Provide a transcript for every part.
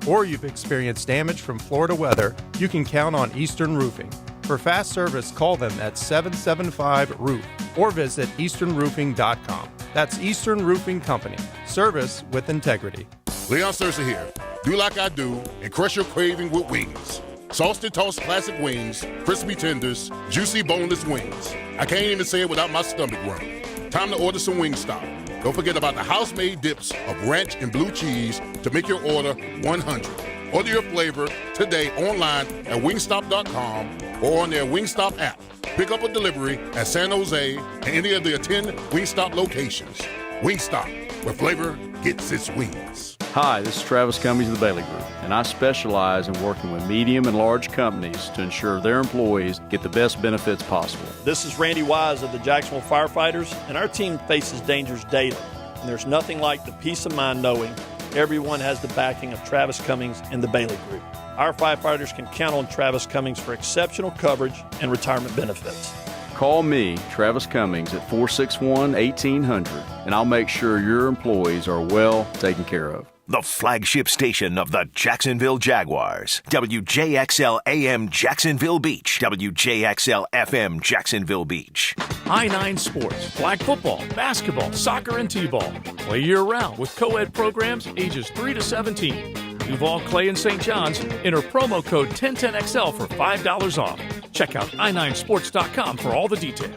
or you've experienced damage from Florida weather, you can count on Eastern Roofing. For fast service, call them at 775-ROOF or visit easternroofing.com. That's Eastern Roofing Company. Service with integrity. Leon Searcy here. Do like I do and crush your craving with wings. Sauced tossed classic wings, crispy tenders, juicy boneless wings. I can't even say it without my stomach grumbling. Time to order some Wingstop. Don't forget about the house-made dips of ranch and blue cheese to make your order 100. Order your flavor today online at wingstop.com or on their Wingstop app. Pick up a delivery at San Jose and any of their 10 Wingstop locations. Wingstop, where flavor gets its wings. Hi, this is Travis Cummings of the Ballou Group, and I specialize in working with medium and large companies to ensure their employees get the best benefits possible. This is Randy Wise of the Jacksonville Firefighters, and our team faces dangers daily. And there's nothing like the peace of mind knowing everyone has the backing of Travis Cummings and the Ballou Group. Our firefighters can count on Travis Cummings for exceptional coverage and retirement benefits. Call me, Travis Cummings, at 461-1800, and I'll make sure your employees are well taken care of. The flagship station of the Jacksonville Jaguars. WJXL AM Jacksonville Beach. WJXL FM Jacksonville Beach. I-9 Sports, flag football, basketball, soccer, and t-ball. Play year-round with co-ed programs ages 3 to 17. Duval, Clay, and St. John's. Enter promo code 1010XL for $5 off. Check out i9sports.com for all the detail.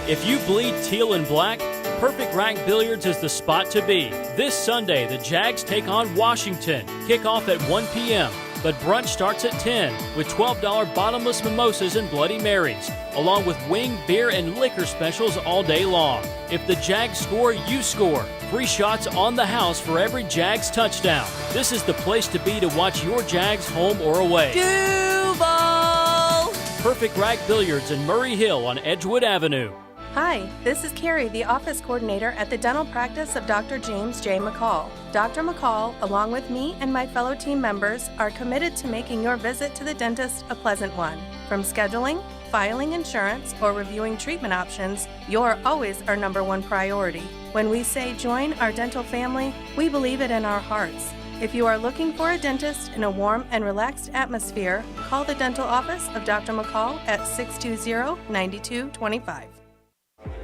If you bleed teal and black, Perfect Rack Billiards is the spot to be. This Sunday, the Jags take on Washington. Kickoff at 1 p.m., but brunch starts at 10 with $12 bottomless mimosas and Bloody Marys, along with wing, beer, and liquor specials all day long. If the Jags score, you score. Free shots on the house for every Jags touchdown. This is the place to be to watch your Jags home or away. Duval! Perfect Rack Billiards in Murray Hill on Edgewood Avenue. Hi, this is Carrie, the office coordinator at the dental practice of Dr. James J. McCall. Dr. McCall, along with me and my fellow team members, are committed to making your visit to the dentist a pleasant one. From scheduling, filing insurance, or reviewing treatment options, you're always our number one priority. When we say join our dental family, we believe it in our hearts. If you are looking for a dentist in a warm and relaxed atmosphere, call the dental office of Dr. McCall at 620-9225.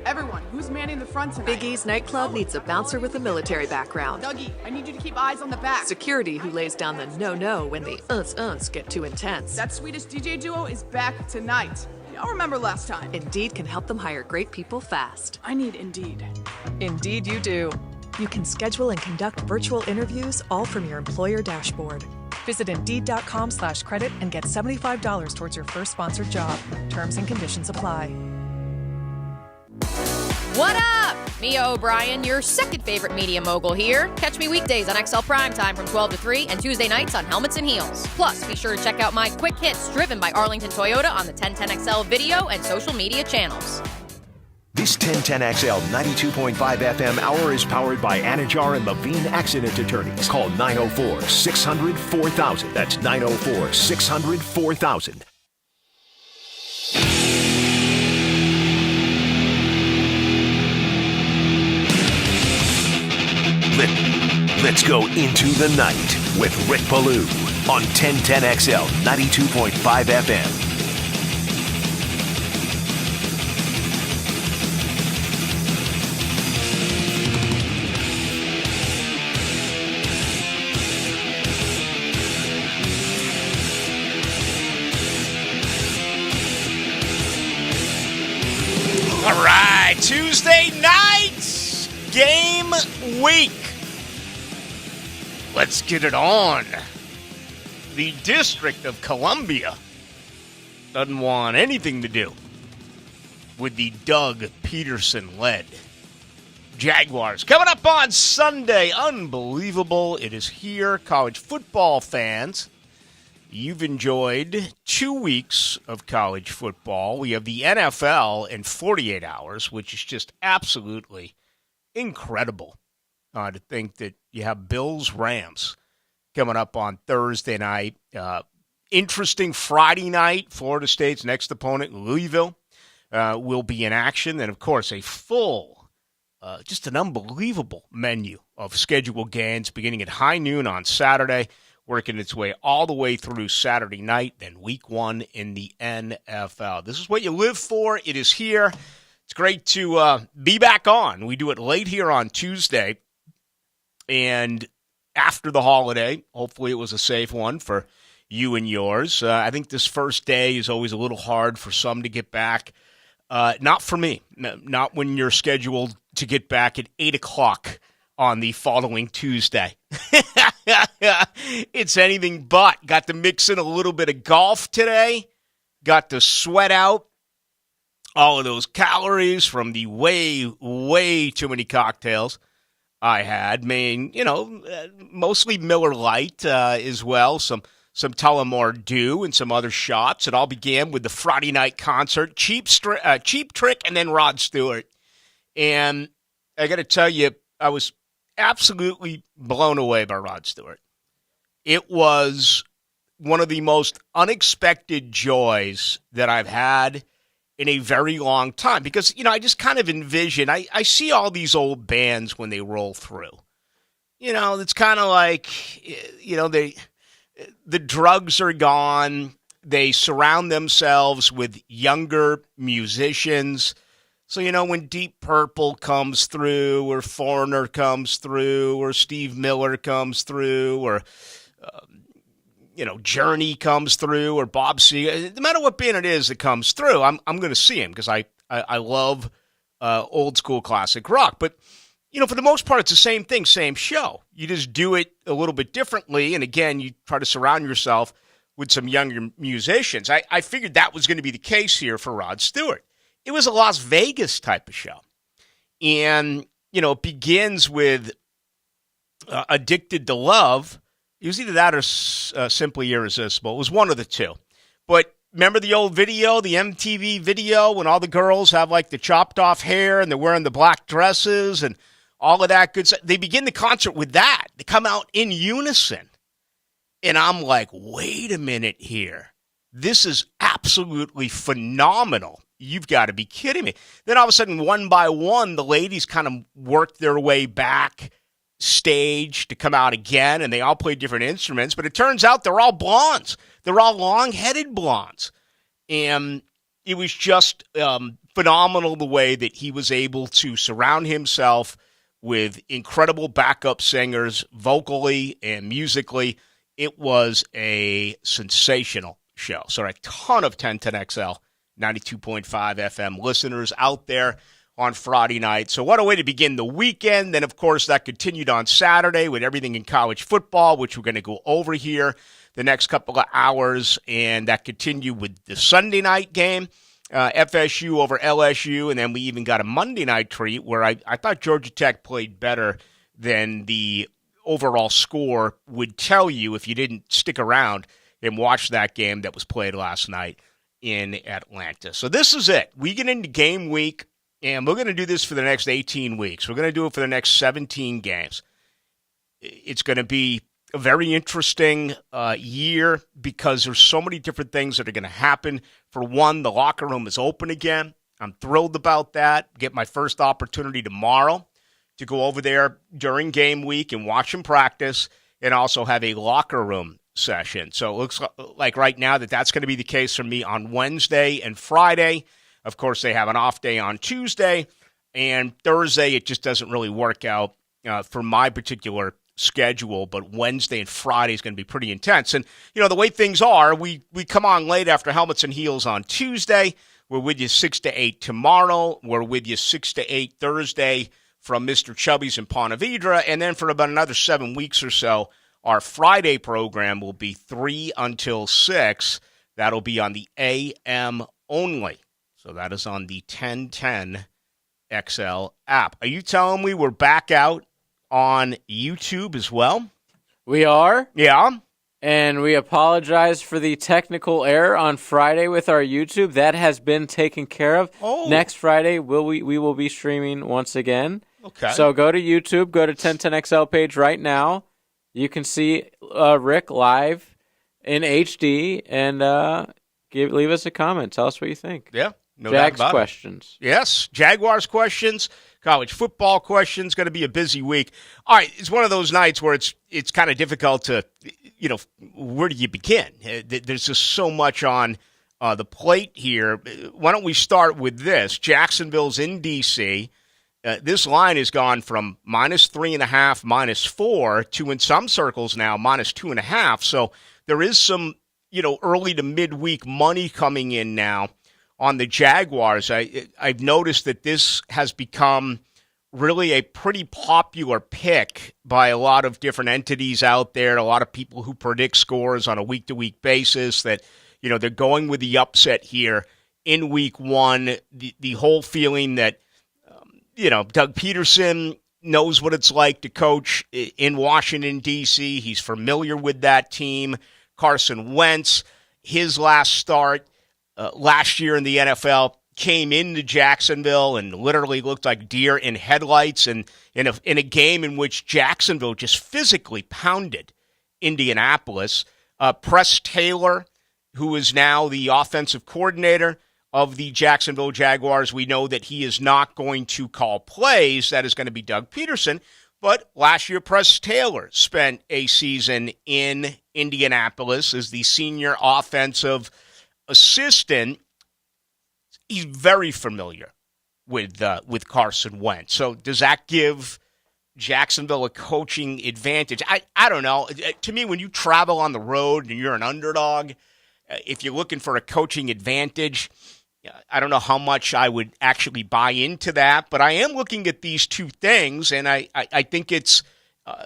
Everyone, who's manning the front tonight? Big E's nightclub needs a bouncer with a military background. Dougie, I need you to keep eyes on the back. Security who lays down the no-no when the uns get too intense. That Swedish DJ duo is back tonight. Y'all remember last time. Indeed can help them hire great people fast. I need Indeed. Indeed you do. You can schedule and conduct virtual interviews all from your employer dashboard. Visit Indeed.com/credit and get $75 towards your first sponsored job. Terms and conditions apply. What up? Mia O'Brien, your second favorite media mogul here. Catch me weekdays on XL Primetime from 12 to 3 and Tuesday nights on Helmets and Heels. Plus, be sure to check out my quick hits driven by Arlington Toyota on the 1010XL video and social media channels. This 1010XL 92.5 FM hour is powered by Anajar and Levine Accident Attorneys. Call 904-600-4000. That's 904-600-4000. Let's go into the night with Rick Ballou on 1010XL 92.5 FM. All right, Tuesday night, game week. Let's get it on. The District of Columbia doesn't want anything to do with the Doug Peterson-led Jaguars. Coming up on Sunday, unbelievable. It is here, college football fans. You've enjoyed 2 weeks of college football. We have the NFL in 48 hours, which is just absolutely incredible to think that you have Bills-Rams coming up on Thursday night. Interesting Friday night. Florida State's next opponent, Louisville, will be in action. And, of course, a full, just an unbelievable menu of scheduled games beginning at high noon on Saturday working its way all the way through Saturday night, then week 1 in the NFL. This is what you live for. It is here. It's great to be back on. We do it late here on Tuesday, and after the holiday. Hopefully it was a safe one for you and yours. I think this first day is always a little hard for some to get back. Not for me. Not when you're scheduled to get back at 8 o'clock on the following Tuesday. It's anything but. Got to mix in a little bit of golf today. Got to sweat out all of those calories from the way, way too many cocktails I had. Mostly Miller Lite as well. Some Tullamore Dew and some other shots. It all began with the Friday night concert, Cheap Trick, and then Rod Stewart. And I got to tell you, I was absolutely blown away by Rod Stewart. It was one of the most unexpected joys that I've had in a very long time. Because, I just kind of envision, I see all these old bands when they roll through. It's kind of like, the drugs are gone. They surround themselves with younger musicians. So, when Deep Purple comes through, or Foreigner comes through, or Steve Miller comes through, or, Journey comes through, or Bob Seger, no matter what band it is that comes through, I'm going to see him because I love old school classic rock. But, for the most part, it's the same thing, same show. You just do it a little bit differently. And again, you try to surround yourself with some younger musicians. I figured that was going to be the case here for Rod Stewart. It was a Las Vegas type of show. And, it begins with Addicted to Love. It was either that or Simply Irresistible. It was one of the two. But remember the old video, the MTV video, when all the girls have like the chopped off hair and they're wearing the black dresses and all of that good stuff? They begin the concert with that. They come out in unison. And I'm like, wait a minute here. This is absolutely phenomenal. You've got to be kidding me. Then all of a sudden, one by one, the ladies kind of worked their way back stage to come out again, and they all played different instruments. But it turns out they're all blondes. They're all long-headed blondes. And it was just phenomenal the way that he was able to surround himself with incredible backup singers, vocally and musically. It was a sensational show. So a ton of 1010XL 92.5 FM listeners out there on Friday night. So what a way to begin the weekend. Then, of course, that continued on Saturday with everything in college football, which we're going to go over here the next couple of hours. And that continued with the Sunday night game, FSU over LSU. And then we even got a Monday night treat where I thought Georgia Tech played better than the overall score would tell you if you didn't stick around and watch that game that was played last night in Atlanta. So this is it. We get into game week, and we're going to do this for the next 18 weeks. We're going to do it for the next 17 games. It's going to be a very interesting year because there's so many different things that are going to happen. For one, the locker room is open again. I'm thrilled about that. Get my first opportunity tomorrow to go over there during game week and watch them practice and also have a locker room session. So it looks like right now that's going to be the case for me on Wednesday and Friday. Of course, they have an off day on Tuesday, and Thursday it just doesn't really work out for my particular schedule, but Wednesday and Friday is going to be pretty intense. And, the way things are, we come on late after Helmets and Heels on Tuesday. We're with you 6 to 8 tomorrow. We're with you 6 to 8 Thursday from Mr. Chubby's in Ponte Vedra. And then for about another 7 weeks or so, our Friday program will be 3 until 6. That'll be on the AM only. So that is on the 1010 XL app. Are you telling me we're back out on YouTube as well? We are. Yeah. And we apologize for the technical error on Friday with our YouTube. That has been taken care of. Oh. Next Friday, we will be streaming once again. Okay. So go to YouTube, go to 1010XL page right now. You can see Rick live in HD and leave us a comment. Tell us what you think. Yeah. No doubt Jags about questions. it. Yes, Jaguars questions, college football questions. Going to be a busy week. All right, it's one of those nights where it's kind of difficult to, where do you begin? There's just so much on the plate here. Why don't we start with this? Jacksonville's in D.C. This line has gone from -3.5, -4 to, in some circles now, -2.5. So there is some, early to midweek money coming in now on the Jaguars. I've noticed that this has become really a pretty popular pick by a lot of different entities out there, a lot of people who predict scores on a week-to-week basis, that, they're going with the upset here in week one. The whole feeling that, Doug Peterson knows what it's like to coach in Washington, D.C. He's familiar with that team. Carson Wentz, his last start last year in the NFL, came into Jacksonville and literally looked like deer in headlights, and in a game in which Jacksonville just physically pounded Indianapolis. Press Taylor, who is now the offensive coordinator of the Jacksonville Jaguars, we know that he is not going to call plays. That is going to be Doug Peterson. But last year, Press Taylor spent a season in Indianapolis as the senior offensive assistant. He's very familiar with Carson Wentz. So does that give Jacksonville a coaching advantage? I don't know. To me, when you travel on the road and you're an underdog, if you're looking for a coaching advantage, I don't know how much I would actually buy into that. But I am looking at these two things, and I think it's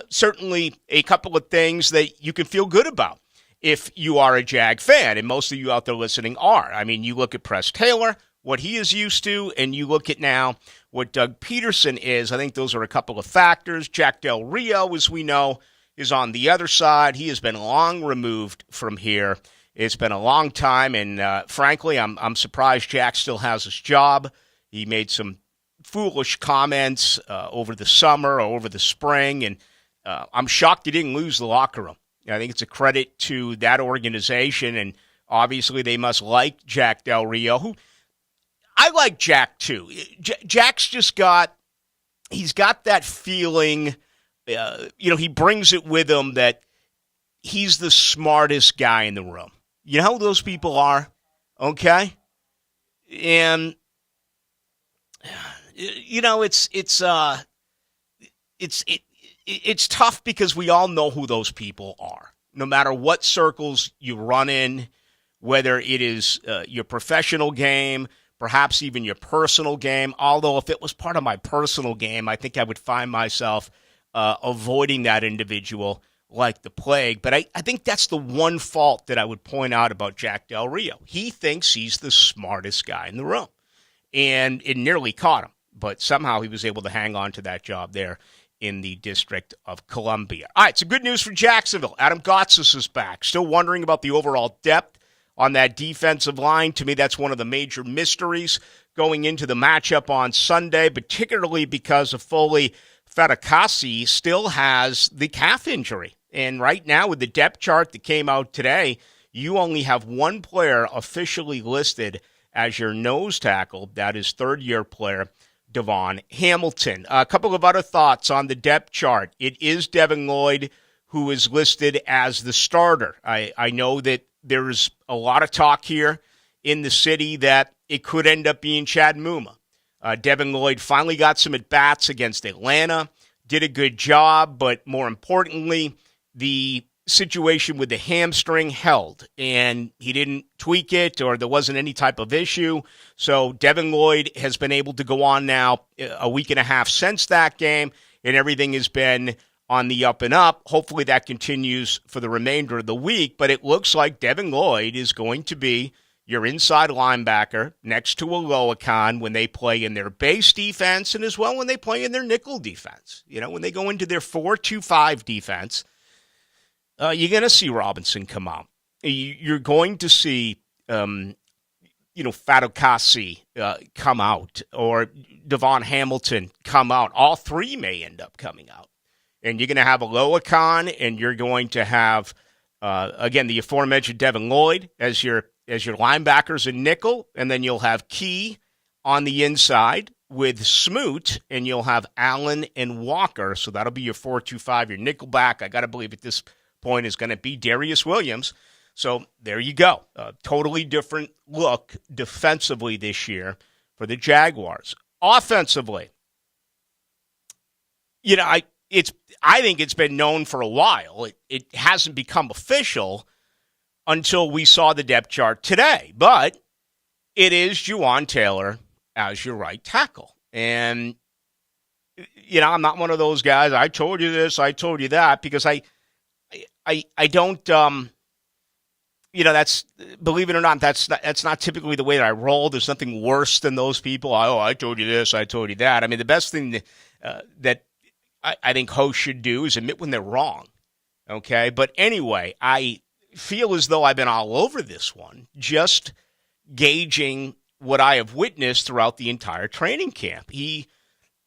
certainly a couple of things that you can feel good about if you are a Jag fan, and most of you out there listening are. I mean, you look at Press Taylor, what he is used to, and you look at now what Doug Peterson is. I think those are a couple of factors. Jack Del Rio, as we know, is on the other side. He has been long removed from here. It's been a long time, and frankly, I'm surprised Jack still has his job. He made some foolish comments over the summer or over the spring, and I'm shocked he didn't lose the locker room. I think it's a credit to that organization, and obviously they must like Jack Del Rio, who I like Jack too. Jack's just he's got that feeling, he brings it with him that he's the smartest guy in the room. You know who those people are, okay? And it's tough because we all know who those people are. No matter what circles you run in, whether it is your professional game, perhaps even your personal game. Although if it was part of my personal game, I think I would find myself avoiding that individual like the plague. But I think that's the one fault that I would point out about Jack Del Rio. He thinks he's the smartest guy in the room. And it nearly caught him. But somehow he was able to hang on to that job there in the District of Columbia. All right, so good news for Jacksonville. Adam Gotsis is back. Still wondering about the overall depth on that defensive line. To me, that's one of the major mysteries going into the matchup on Sunday, particularly because of Foley Fatukasi still has the calf injury. And right now, with the depth chart that came out today, you only have one player officially listed as your nose tackle. That is third-year player Devon Hamilton. A couple of other thoughts on the depth chart. It is Devin Lloyd who is listed as the starter. I know that there's a lot of talk here in the city that it could end up being Chad Muma. Devin Lloyd finally got some at-bats against Atlanta, did a good job, but more importantly, the situation with the hamstring held, and he didn't tweak it or there wasn't any type of issue. So Devin Lloyd has been able to go on now a week and a half since that game, and everything has been on the up and up. Hopefully that continues for the remainder of the week, but it looks like Devin Lloyd is going to be your inside linebacker next to Aloakan when they play in their base defense and as well when they play in their nickel defense. You know, when they go into their 4-2-5 defense, you're going to see Robinson come out. You're going to see, Fatukasi come out or Devon Hamilton come out. All three may end up coming out. And you're going to have Aloakan, and you're going to have, again, the aforementioned Devin Lloyd as your as your linebackers in nickel, and then you'll have Key on the inside with Smoot, and you'll have Allen and Walker. So that'll be your 4-2-5, your nickel back. I got to believe at this point is going to be Darius Williams. So there you go. A totally different look defensively this year for the Jaguars. Offensively, I think it's been known for a while. It hasn't become official until we saw the depth chart today. But it is Juwan Taylor as your right tackle. And, I'm not one of those guys, I told you this, I told you that, because I don't, that's, believe it or not, that's not typically the way that I roll. There's nothing worse than those people. I told you this, I told you that. I mean, the best thing that I think hosts should do is admit when they're wrong. Okay? But anyway, I feel as though I've been all over this one, just gauging what I have witnessed throughout the entire training camp. He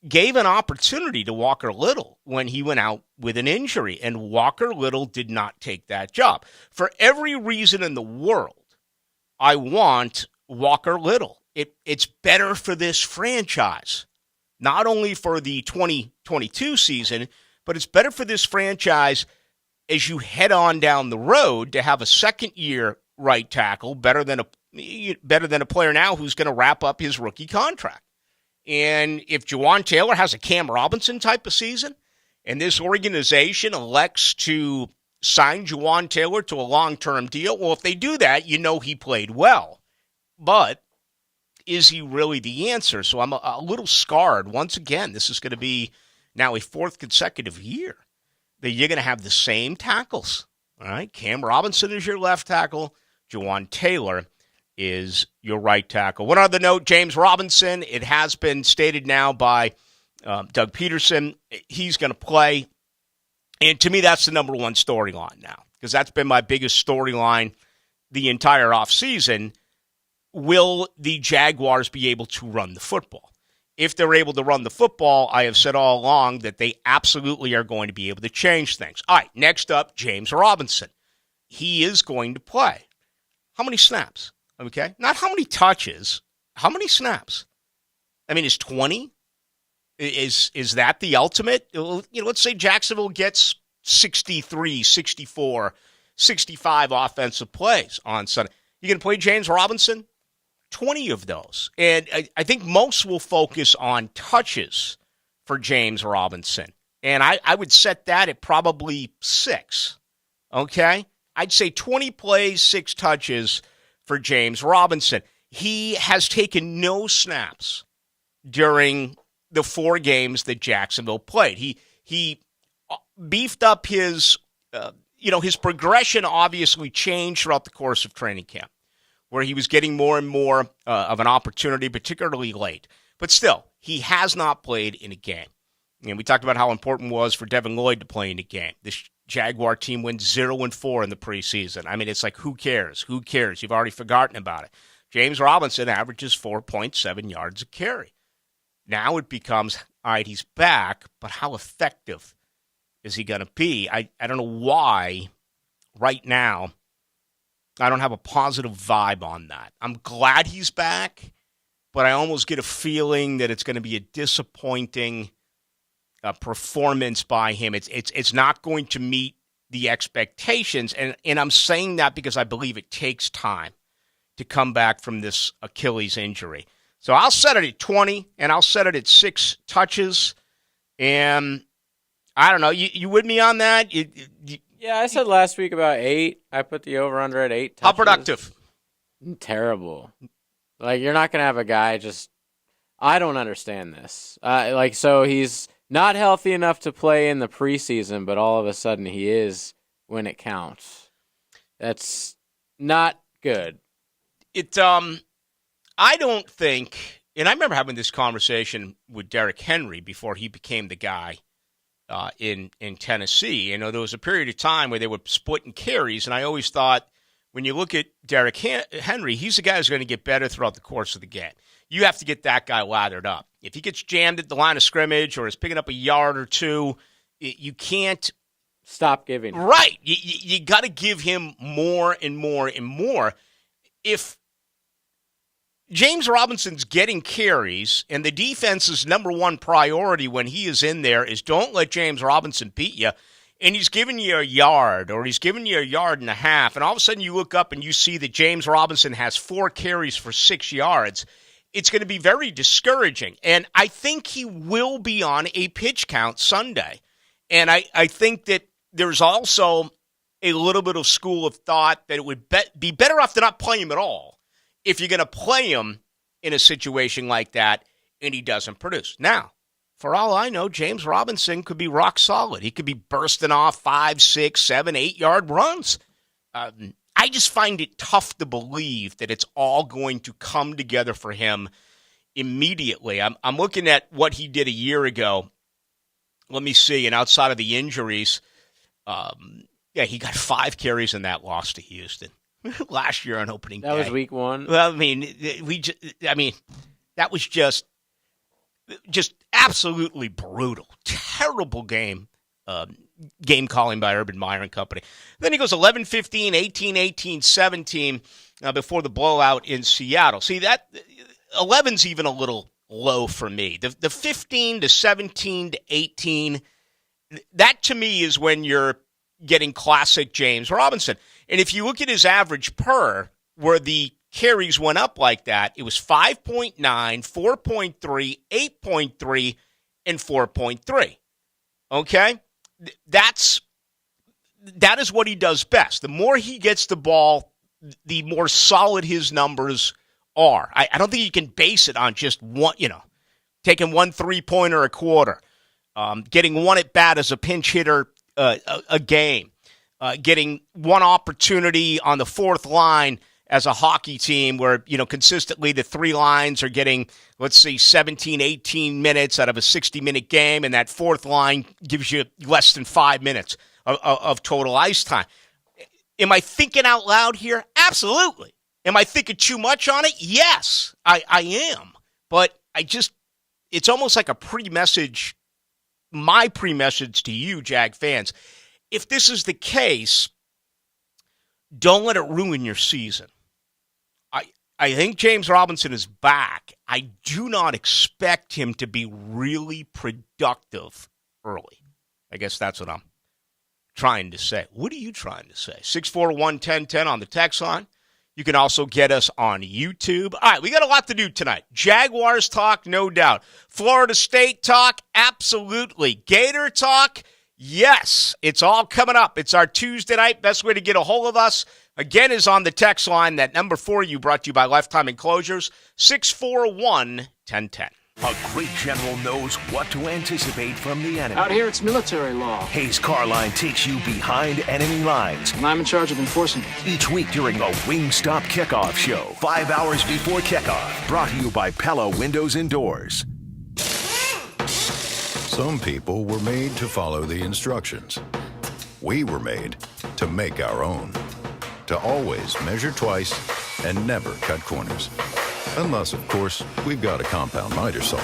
gave an opportunity to Walker Little when he went out with an injury, and Walker Little did not take that job. For every reason in the world, I want Walker Little. It's better for this franchise, not only for the 2022 season, but it's better for this franchise as you head on down the road to have a second-year right tackle, better than a player now who's going to wrap up his rookie contract. And if Juwan Taylor has a Cam Robinson type of season, and this organization elects to sign Juwan Taylor to a long-term deal, well, if they do that, he played well. But is he really the answer? So I'm a little scarred. Once again, this is going to be now a fourth consecutive year that you're going to have the same tackles. All right, Cam Robinson is your left tackle. Juwan Taylor is your right tackle. One other note, James Robinson, it has been stated now by Doug Peterson, he's going to play. And to me, that's the number one storyline now, because that's been my biggest storyline the entire offseason. Will the Jaguars be able to run the football? If they're able to run the football, I have said all along that they absolutely are going to be able to change things. All right, next up, James Robinson. He is going to play. How many snaps? Okay, not how many touches, how many snaps? I mean, is 20? Is that the ultimate? Let's say Jacksonville gets 63, 64, 65 offensive plays on Sunday. You going to play James Robinson? 20 of those. And I think most will focus on touches for James Robinson. And I would set that at probably 6. Okay? I'd say 20 plays, 6 touches for James Robinson. He has taken no snaps during the 4 games that Jacksonville played. He beefed up his progression obviously changed throughout the course of training camp, where he was getting more and more of an opportunity, particularly late. But still, he has not played in a game. And we talked about how important it was for Devin Lloyd to play in a game. This Jaguar team went 0-4 in the preseason. I mean, it's like, who cares? Who cares? You've already forgotten about it. James Robinson averages 4.7 yards a carry. Now it becomes, all right, he's back, but how effective is he going to be? I don't know why right now I don't have a positive vibe on that. I'm glad he's back, but I almost get a feeling that it's going to be a disappointing performance by him. It's not going to meet the expectations, and I'm saying that because I believe it takes time to come back from this Achilles injury. So I'll set it at 20, and I'll set it at 6 touches, and I don't know. You with me on that? Yeah, I said last week about 8. I put the over-under at 8 touches. How productive? Terrible. Like, you're not going to have a guy just... I don't understand this. So he's not healthy enough to play in the preseason, but all of a sudden he is when it counts. That's not good. I don't think... And I remember having this conversation with Derrick Henry before he became the guy in Tennessee. There was a period of time where they were splitting carries, and I always thought, when you look at Derrick Henry, he's the guy who's going to get better throughout the course of the game. You have to get that guy lathered up. If he gets jammed at the line of scrimmage or is picking up a yard or two, you can't stop giving. Right. You got to give him more and more and more. if James Robinson's getting carries and the defense's number one priority when he is in there is don't let James Robinson beat you, and he's giving you a yard or he's giving you a yard and a half, and all of a sudden you look up and you see that James Robinson has 4 carries for 6 yards, it's going to be very discouraging. And I think he will be on a pitch count Sunday. And I think that there's also a little bit of school of thought that it would be better off to not play him at all if you're going to play him in a situation like that and he doesn't produce. Now, for all I know, James Robinson could be rock solid. He could be bursting off 5, 6, 7, 8-yard runs. I just find it tough to believe that it's all going to come together for him immediately. I'm looking at what he did a year ago. Let me see. And outside of the injuries, he got 5 carries in that loss to Houston last year on opening day. That was week 1. Well, that was just absolutely brutal. Terrible game calling by Urban Meyer and company. Then he goes 11-15, 18-18, 17 before the blowout in Seattle. See, that 11's even a little low for me. The 15 to 17 to 18, that to me is when you're getting classic James Robinson. And if you look at his average per, where the carries went up like that, it was 5.9, 4.3, 8.3, and 4.3. Okay? That is what he does best. The more he gets the ball, the more solid his numbers are. I don't think you can base it on just one, taking 1 3-pointer a quarter, getting 1 at bat as a pinch hitter a game, getting 1 opportunity on the 4th line as a hockey team where, consistently the 3 lines are getting, let's say, 17, 18 minutes out of a 60-minute game, and that 4th line gives you less than 5 minutes of total ice time. Am I thinking out loud here? Absolutely. Am I thinking too much on it? Yes, I am. But it's almost like a pre-message, my pre-message to you, Jag fans. If this is the case, don't let it ruin your season. I think James Robinson is back. I do not expect him to be really productive early. I guess that's what I'm trying to say. What are you trying to say? 641-1010 on the text line. You can also get us on YouTube. All right, we got a lot to do tonight. Jaguars talk, no doubt. Florida State talk, absolutely. Gator talk, yes. It's all coming up. It's our Tuesday night. Best way to get a hold of us, again, is on the text line. That number for you brought to you by Lifetime Enclosures, 641-1010. A great general knows what to anticipate from the enemy. Out here, it's military law. Hayes Carline takes you behind enemy lines. And I'm in charge of enforcing it. Each week during a Wingstop Kickoff Show, 5 hours before kickoff. Brought to you by Pella Windows and Doors. Some people were made to follow the instructions. We were made to make our own. To always measure twice and never cut corners. Unless, of course, we've got a compound miter saw.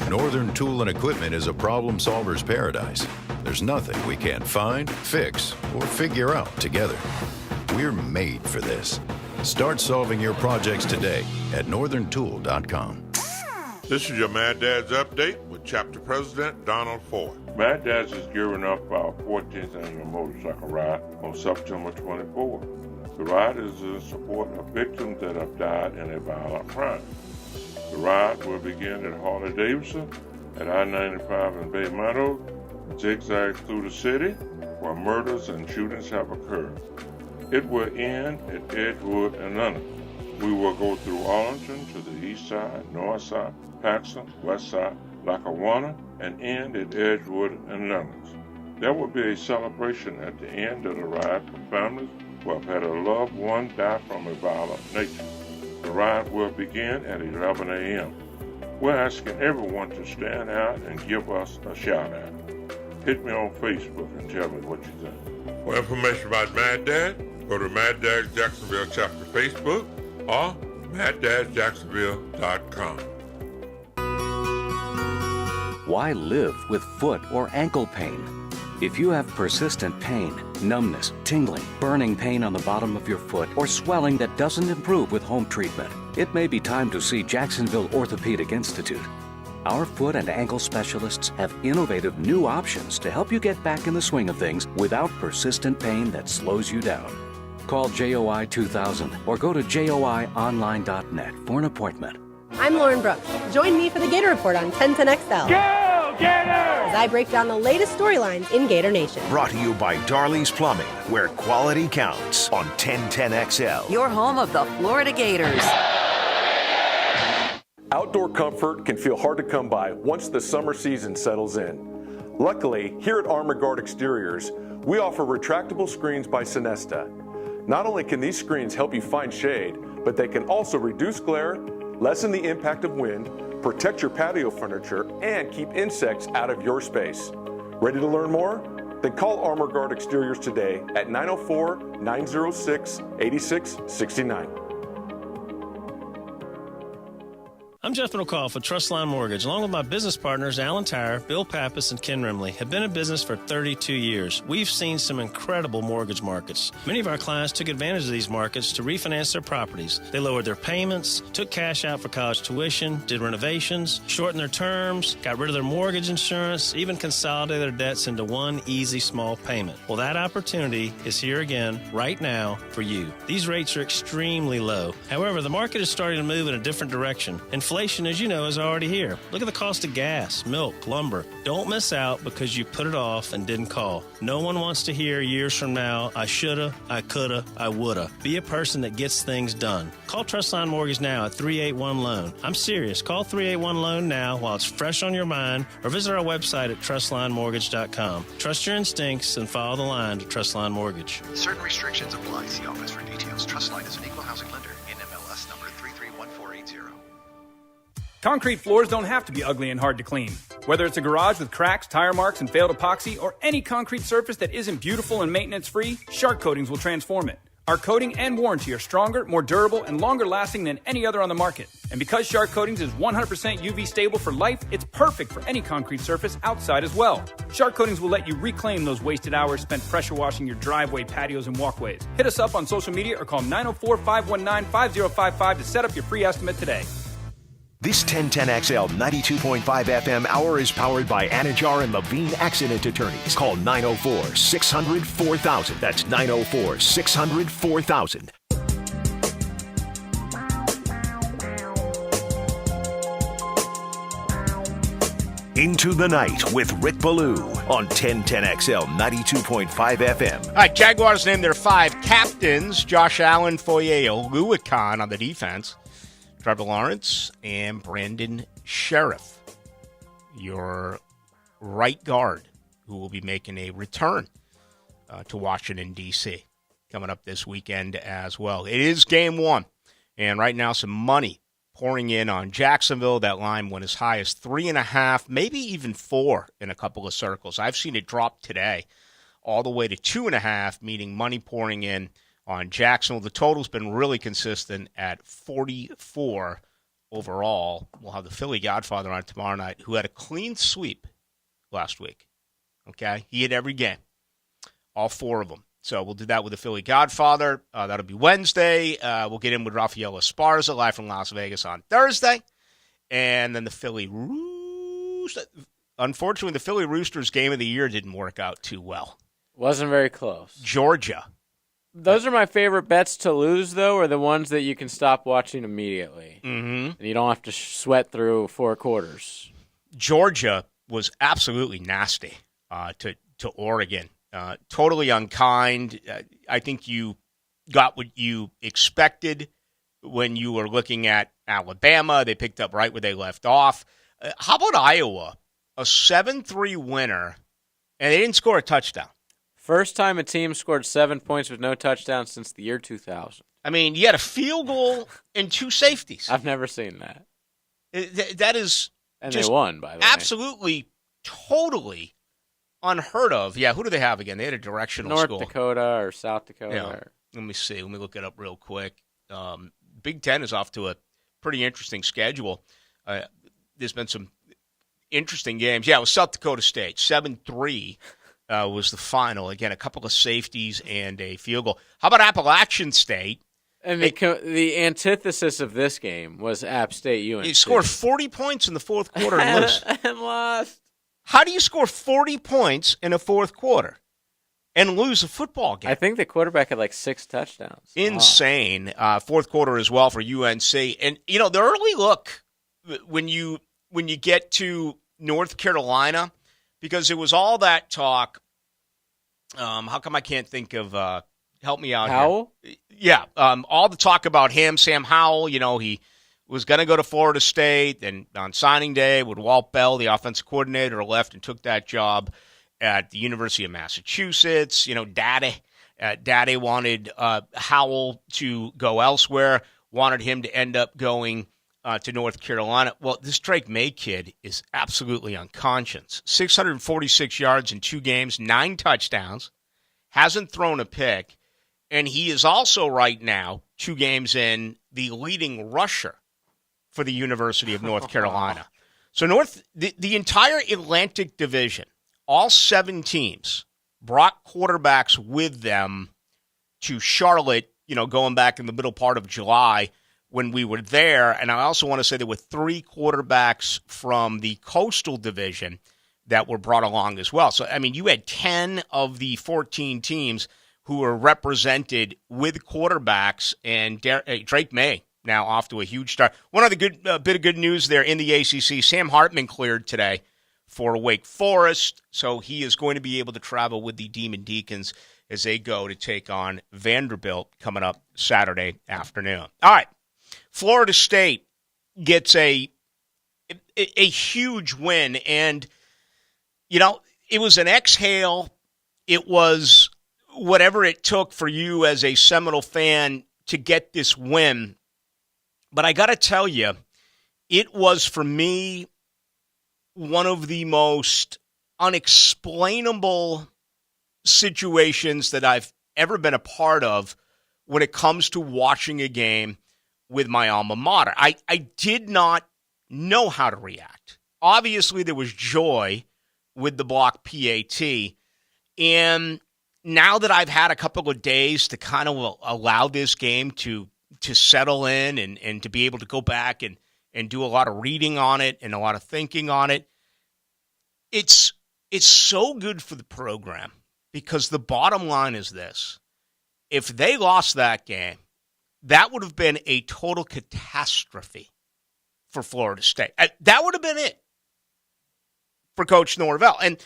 Northern Tool and Equipment is a problem solver's paradise. There's nothing we can't find, fix, or figure out together. We're made for this. Start solving your projects today at northerntool.com. This is your Mad Dad's Update with Chapter President Donald Ford. Mad Dad's is gearing up for our 14th annual motorcycle ride on September 24th. The ride is in support of victims that have died in a violent crime. The ride will begin at Harley-Davidson at I-95 in Bay Meadows, and zigzag through the city where murders and shootings have occurred. It will end at Edgewood and London. We will go through Arlington to the east side, north side, Paxton, west side, Lackawanna, and end at Edgewood and London. There will be a celebration at the end of the ride for families who have had a loved one die from a violent nature. The ride will begin at 11 a.m. We're asking everyone to stand out and give us a shout out. Hit me on Facebook and tell me what you think. For information about Mad Dad, go to Mad Dad's Jacksonville Chapter Facebook or MadDadJacksonville.com. Why live with foot or ankle pain? If you have persistent pain, numbness, tingling, burning pain on the bottom of your foot, or swelling that doesn't improve with home treatment, it may be time to see Jacksonville Orthopedic Institute. Our foot and ankle specialists have innovative new options to help you get back in the swing of things without persistent pain that slows you down. Call JOI 2000 or go to joionline.net for an appointment. I'm Lauren Brooks. Join me for the Gator Report on 1010XL. Go Gators! As I break down the latest storylines in Gator Nation. Brought to you by Darley's Plumbing, where quality counts on 1010XL. Your home of the Florida Gators. Outdoor comfort can feel hard to come by once the summer season settles in. Luckily, here at Armor Guard Exteriors, we offer retractable screens by Sinesta. Not only can these screens help you find shade, but they can also reduce glare, lessen the impact of wind, protect your patio furniture, and keep insects out of your space. Ready to learn more? Then call Armor Guard Exteriors today at 904-906-8669. I'm Jeff McCall for Trustline Mortgage. Along with my business partners, Alan Tyre, Bill Pappas, and Ken Rimley, have been in business for 32 years. We've seen some incredible mortgage markets. Many of our clients took advantage of these markets to refinance their properties. They lowered their payments, took cash out for college tuition, did renovations, shortened their terms, got rid of their mortgage insurance, even consolidated their debts into one easy small payment. Well, that opportunity is here again right now for you. These rates are extremely low. However, the market is starting to move in a different direction. Inflation, as you know, is already here. Look at the cost of gas, milk, lumber. Don't miss out because you put it off and didn't call. No one wants to hear years from now, I shoulda, I coulda, I woulda. Be a person that gets things done. Call Trustline Mortgage now at 381-LOAN. I'm serious. Call 381-LOAN now while it's fresh on your mind, or visit our website at trustlinemortgage.com. Trust your instincts and follow the line to Trustline Mortgage. Certain restrictions apply. See office for details. Trustline is an equal housing lender. NMLS number 331480. Concrete floors don't have to be ugly and hard to clean. Whether it's a garage with cracks, tire marks, and failed epoxy, or any concrete surface that isn't beautiful and maintenance-free, Shark Coatings will transform it. Our coating and warranty are stronger, more durable, and longer lasting than any other on the market. And because Shark Coatings is 100% UV stable for life, it's perfect for any concrete surface outside as well. Shark Coatings will let you reclaim those wasted hours spent pressure washing your driveway, patios, and walkways. Hit us up on social media or call 904-519-5055 to set up your free estimate today. This 1010XL 92.5 FM hour is powered by Anajar and Levine Accident Attorneys. Call 904-600-4000. That's 904-600-4000. Into the Night with Rick Ballou on 1010XL 92.5 FM. All right, Jaguars named their 5 captains. Josh Allen, Foye Oluokun on the defense. Trevor Lawrence and Brandon Sheriff, your right guard, who will be making a return to Washington, D.C. coming up this weekend as well. It is game 1, and right now some money pouring in on Jacksonville. That line went as high as 3.5, maybe even 4 in a couple of circles. I've seen it drop today all the way to 2.5, meaning money pouring in on Jacksonville. The total's been really consistent at 44 overall. We'll have the Philly Godfather on tomorrow night, who had a clean sweep last week. Okay? He hit every game, all 4 of them. So we'll do that with the Philly Godfather. That'll be Wednesday. We'll get in with Rafael Esparza live from Las Vegas on Thursday. And then the Philly Roosters. Unfortunately, the Philly Roosters game of the year didn't work out too well. Wasn't very close. Georgia. Those are my favorite bets to lose, though, are the ones that you can stop watching immediately. Mm-hmm. And you don't have to sweat through 4 quarters. Georgia was absolutely nasty to Oregon. Totally unkind. I think you got what you expected when you were looking at Alabama. They picked up right where they left off. How about Iowa? A 7-3 winner, and they didn't score a touchdown. First time a team scored 7 points with no touchdowns since the year 2000. I mean, you had a field goal and 2 safeties. I've never seen that. That is and just they won, by the way. Absolutely, totally unheard of. Yeah, who do they have again? They had a directional North school. Dakota or South Dakota. Yeah. Let me see. Let me look it up real quick. Big Ten is off to a pretty interesting schedule. There's been some interesting games. Yeah, it was South Dakota State, 7-3. was the final. Again, a couple of safeties and a field goal. How about Appalachian State? And the antithesis of this game was App State UNC. You scored 40 points in the fourth quarter and lose. And lost. How do you score 40 points in a fourth quarter and lose a football game? I think the quarterback had like 6 touchdowns. Insane. Fourth quarter as well for UNC. And, the early look when you get to North Carolina, because it was all that talk. How come I can't think of help me out Howell? Here. Yeah, all the talk about him, Sam Howell, he was going to go to Florida State, and on signing day, with Walt Bell, the offensive coordinator, left and took that job at the University of Massachusetts. Daddy wanted Howell to go elsewhere, wanted him to end up going to North Carolina. Well, this Drake May kid is absolutely unconscious. 646 yards in 2 games, 9 touchdowns, hasn't thrown a pick, and he is also right now, 2 games in, the leading rusher for the University of North Carolina. So the entire Atlantic Division, all 7 teams, brought quarterbacks with them to Charlotte, going back in the middle part of July when we were there. And I also want to say there were 3 quarterbacks from the Coastal Division that were brought along as well. So, you had 10 of the 14 teams who were represented with quarterbacks, and Drake May now off to a huge start. One other bit of good news there in the ACC, Sam Hartman cleared today for Wake Forest, so he is going to be able to travel with the Demon Deacons as they go to take on Vanderbilt coming up Saturday afternoon. All right, Florida State gets a huge win, and it was an exhale. It was whatever it took for you as a Seminole fan to get this win. But I got to tell you, it was, for me, one of the most unexplainable situations that I've ever been a part of when it comes to watching a game with my alma mater. I did not know how to react. Obviously, there was joy with the block PAT, and now that I've had a couple of days to kind of allow this game to settle in and to be able to go back and do a lot of reading on it and a lot of thinking on it, it's so good for the program, because the bottom line is this. If they lost that game, that would have been a total catastrophe for Florida State. That would have been it for Coach Norvell. And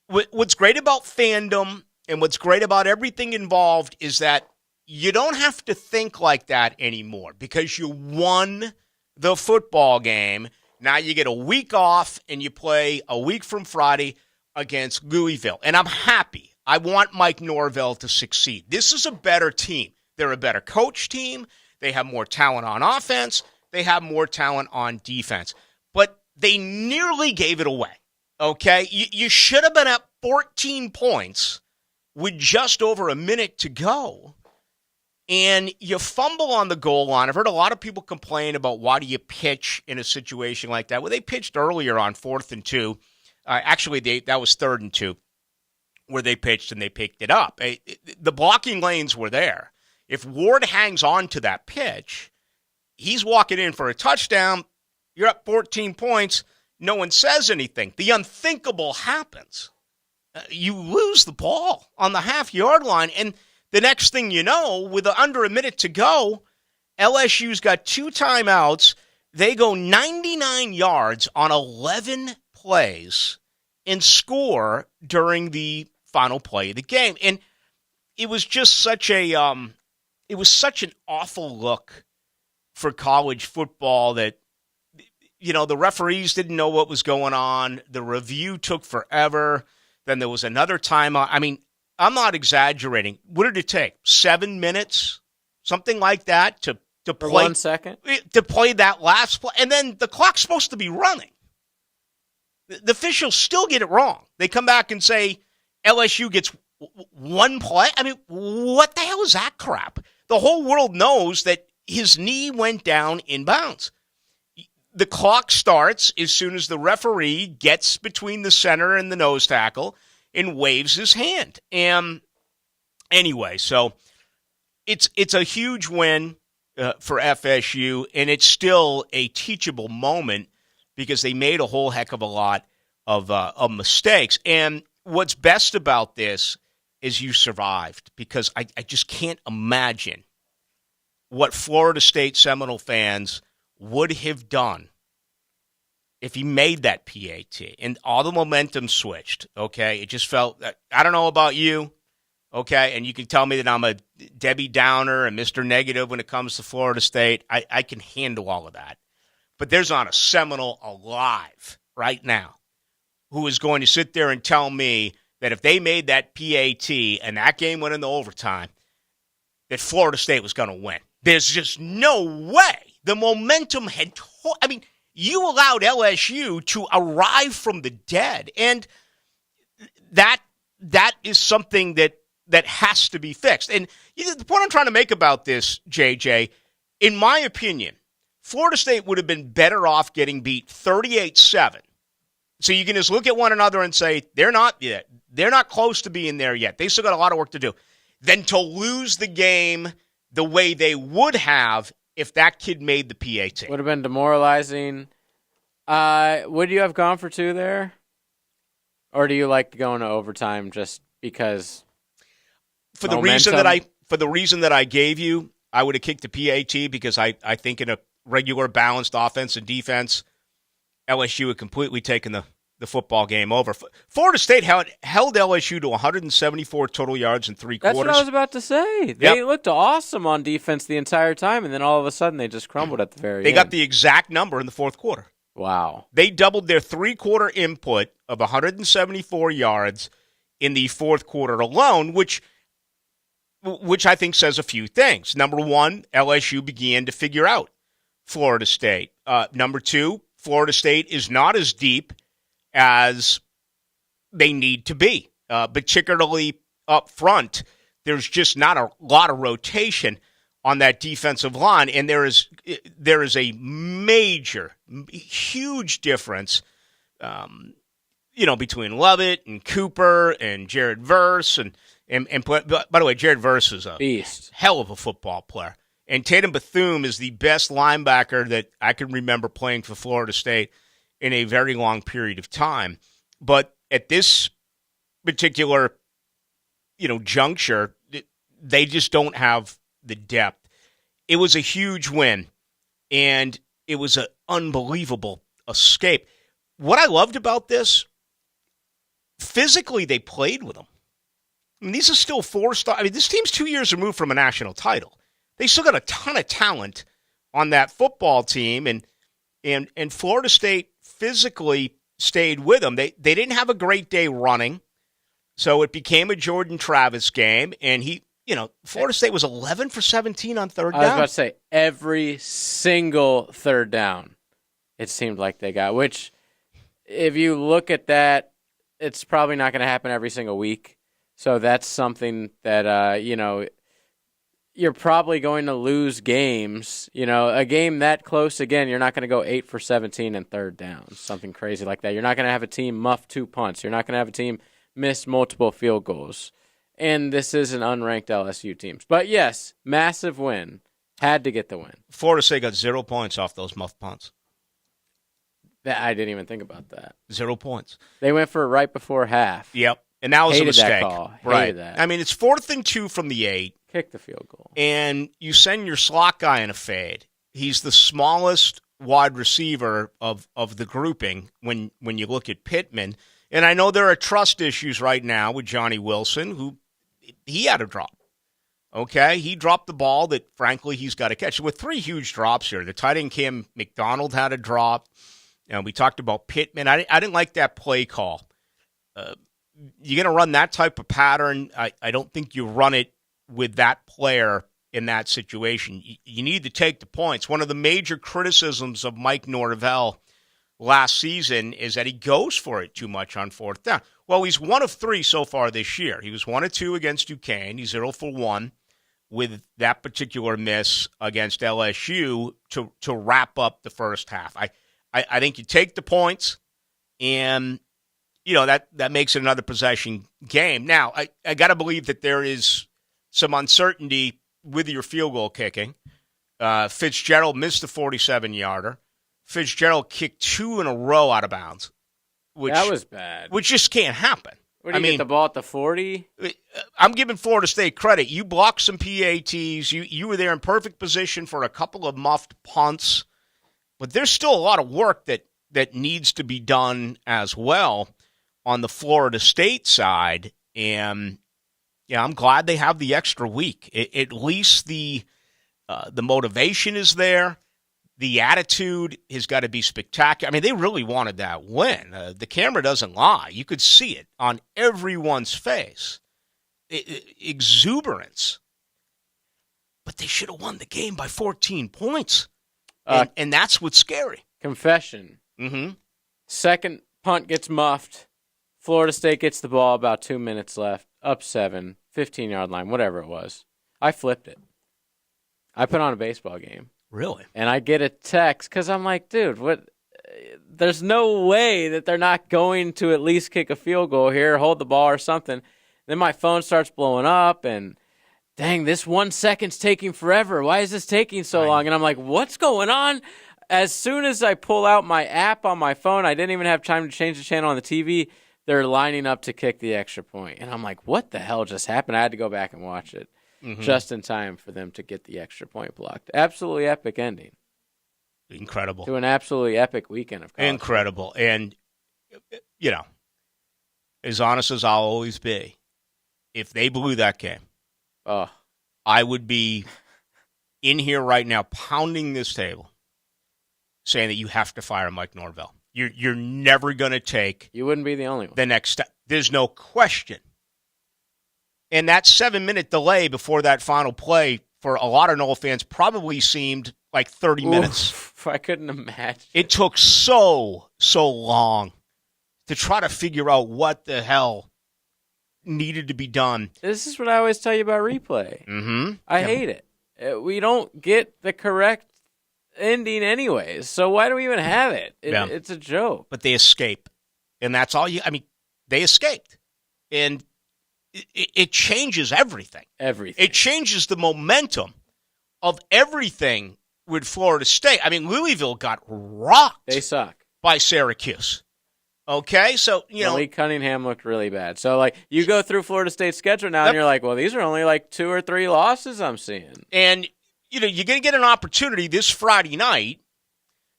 what's great about fandom and what's great about everything involved is that you don't have to think like that anymore, because you won the football game. Now you get a week off and you play a week from Friday against Louisville. And I'm happy. I want Mike Norvell to succeed. This is a better team. They're a better coach team. They have more talent on offense. They have more talent on defense. But they nearly gave it away, okay? You should have been at 14 points with just over a minute to go, and you fumble on the goal line. I've heard a lot of people complain about why do you pitch in a situation like that. Well, they pitched earlier on 4th and 2. Actually, that was 3rd and 2, where they pitched and they picked it up. The blocking lanes were there. If Ward hangs on to that pitch, he's walking in for a touchdown. You're up 14 points. No one says anything. The unthinkable happens. You lose the ball on the half-yard line, and the next thing you know, with under a minute to go, LSU's got 2 timeouts. They go 99 yards on 11 plays and score during the final play of the game. And it was just such an awful look for college football that, the referees didn't know what was going on. The review took forever. Then there was another timeout. I'm not exaggerating. What did it take? 7 minutes? Something like that to play. 1 second? To play that last play. And then the clock's supposed to be running. The officials still get it wrong. They come back and say LSU gets 1 play. What the hell is that crap? The whole world knows that his knee went down in bounds. The clock starts as soon as the referee gets between the center and the nose tackle, and waves his hand. And anyway, so it's a huge win for FSU, and it's still a teachable moment because they made a whole heck of a lot of mistakes. And what's best about this is you survived, because I just can't imagine what Florida State Seminole fans would have done if he made that PAT and all the momentum switched, okay? It just felt, I don't know about you, okay? And you can tell me that I'm a Debbie Downer and Mr. Negative when it comes to Florida State. I can handle all of that. But there's not a Seminole alive right now who is going to sit there and tell me that if they made that PAT and that game went into overtime, that Florida State was going to win. There's just no way. The momentum had you allowed LSU to arrive from the dead, and that is something that has to be fixed. And the point I'm trying to make about this, JJ, in my opinion, Florida State would have been better off getting beat 38-7. So you can just look at one another and say, they're not yet. They're not close to being there yet. They still got a lot of work to do. Than to lose the game the way they would have if that kid made the PAT. Would have been demoralizing. Would you have gone for 2 there? Or do you like going to overtime just because for the reason that I gave you, I would have kicked the PAT because I think in a regular balanced offense and defense, LSU had completely taken the football game over. Florida State held LSU to 174 total yards in 3 quarters. That's what I was about to say. They looked awesome on defense the entire time, and then all of a sudden they just crumbled at the very end. They got the exact number in the fourth quarter. Wow. They doubled their 3-quarter input of 174 yards in the fourth quarter alone, which I think says a few things. Number one, LSU began to figure out Florida State. Number two, Florida State is not as deep as they need to be, particularly up front. There's just not a lot of rotation on that defensive line, and there is a major, huge difference, between Lovett and Cooper and Jared Verse, and by the way, Jared Verse is a beast, hell of a football player, and Tatum Bethune is the best linebacker that I can remember playing for Florida State in a very long period of time. But at this particular, juncture, they just don't have the depth. It was a huge win, and it was an unbelievable escape. What I loved about this, physically they played with them. I mean, these are still 4-star. I mean, this team's 2 years removed from a national title. They still got a ton of talent on that football team, and Florida State physically stayed with them. They didn't have a great day running, so it became a Jordan Travis game, and Florida State was 11 for 17 on third down. I was about to say, every single third down, it seemed like they got, which, if you look at that, it's probably not going to happen every single week. So that's something that, you're probably going to lose games. A game that close, again, you're not going to go 8 for 17 and third down, something crazy like that. You're not going to have a team muff 2 punts. You're not going to have a team miss multiple field goals. And this is an unranked LSU team. But yes, massive win. Had to get the win. Florida State got 0 points off those muff punts. I didn't even think about that. 0 points. They went for it right before half. Yep. And that was a mistake. That call. Right. Hated that. I mean, it's 4th and 2 from the 8. Kick the field goal. And you send your slot guy in a fade. He's the smallest wide receiver of the grouping when you look at Pittman. And I know there are trust issues right now with Johnny Wilson, who he had a drop. Okay? He dropped the ball that, frankly, he's got to catch. With 3 huge drops here. The tight end Cam McDonald had a drop. And we talked about Pittman. I didn't like that play call. You're going to run that type of pattern. I don't think you run it with that player in that situation. You need to take the points. One of the major criticisms of Mike Norvell last season is that he goes for it too much on 4th down. Well, he's 1 of 3 so far this year. He was 1 of 2 against Duquesne. He's 0 for 1 with that particular miss against LSU to wrap up the first half. I think you take the points, and that makes it another possession game. Now, I got to believe that there is some uncertainty with your field goal kicking. Fitzgerald missed a 47-yarder. Fitzgerald kicked 2 in a row out of bounds. That was bad. Which just can't happen. What, get the ball at the 40? I'm giving Florida State credit. You blocked some PATs. You were there in perfect position for a couple of muffed punts. But there's still a lot of work that needs to be done as well on the Florida State side. And, I'm glad they have the extra week. At least the motivation is there. The attitude has got to be spectacular. I mean, they really wanted that win. The camera doesn't lie. You could see it on everyone's face. Exuberance. But they should have won the game by 14 points. And that's what's scary. Confession. Mm-hmm. Second punt gets muffed. Florida State gets the ball, about 2 minutes left. Up 7, 15-yard line, whatever it was. I flipped it. I put on a baseball game. Really? And I get a text because I'm like, dude, what? There's no way that they're not going to at least kick a field goal here, hold the ball or something. Then my phone starts blowing up, and dang, this 1 second's taking forever. Why is this taking so long? And I'm like, what's going on? As soon as I pull out my app on my phone, I didn't even have time to change the channel on the TV. They're lining up to kick the extra point. And I'm like, what the hell just happened? I had to go back and watch it. Just in time for them to get the extra point blocked. Absolutely epic ending. Incredible. To an absolutely epic weekend of college. Incredible. And, as honest as I'll always be, if they blew that game, I would be in here right now pounding this table saying that you have to fire Mike Norvell. You're never going to take You wouldn't be the only one. The next step. There's no question. And that 7-minute delay before that final play for a lot of Noel fans probably seemed like 30 minutes. I couldn't imagine. It took so long to try to figure out what the hell needed to be done. This is what I always tell you about replay. Mm-hmm. I hate it. We don't get the correct ending anyways, so why do we even have it? It's a joke. But they escape. And that's all they escaped. And it changes everything. Everything. It changes the momentum of everything with Florida State. I mean, Louisville got rocked. They suck. By Syracuse. Okay, so, Malik Cunningham looked really bad. So, you go through Florida State's schedule now, and you're like, well, these are only 2 or 3 losses I'm seeing. And, you're going to get an opportunity this Friday night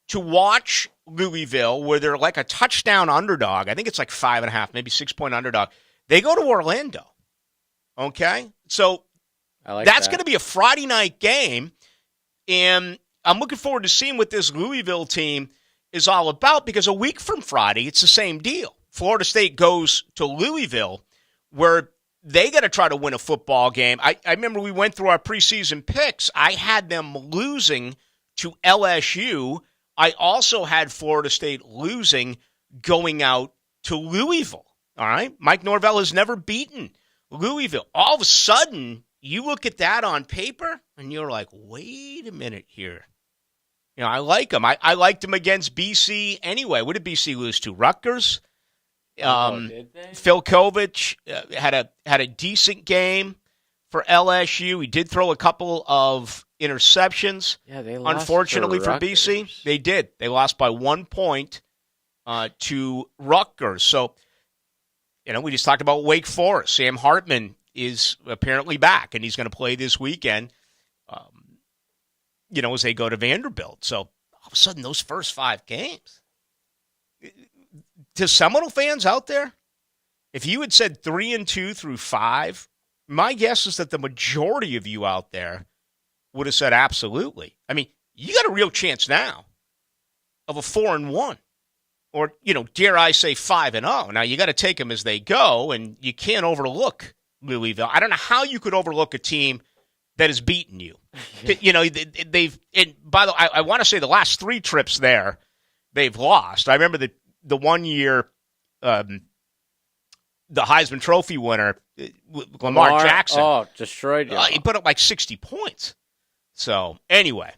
to watch Louisville, where they're like a touchdown underdog. I think it's 5.5, maybe 6-point underdog. They go to Orlando, okay? So that's going to be a Friday night game, and I'm looking forward to seeing what this Louisville team is all about, because a week from Friday, it's the same deal. Florida State goes to Louisville, where they got to try to win a football game. I remember we went through our preseason picks. I had them losing to LSU. I also had Florida State losing going out to Louisville. All right? Mike Norvell has never beaten Louisville. All of a sudden, you look at that on paper, and you're like, wait a minute here. I like him. I liked him against BC anyway. What did BC lose to? Rutgers? Did they? Phil Kovich had a decent game for LSU. He did throw a couple of interceptions. Yeah, they lost. Unfortunately for BC, they did. They lost by 1 point to Rutgers. So, we just talked about Wake Forest. Sam Hartman is apparently back, and he's going to play this weekend, as they go to Vanderbilt. So, all of a sudden, those first 5 games. To Seminole fans out there, if you had said 3-2 through 5, my guess is that the majority of you out there would have said absolutely. I mean, you got a real chance now of a 4-1. Or, dare I say 5-0. Now, you got to take them as they go, and you can't overlook Louisville. I don't know how you could overlook a team that has beaten you. They've – and by the way, I want to say the last 3 trips there, they've lost. I remember the 1 year the Heisman Trophy winner, Lamar Jackson. Destroyed you. He put up 60 points. So, anyway,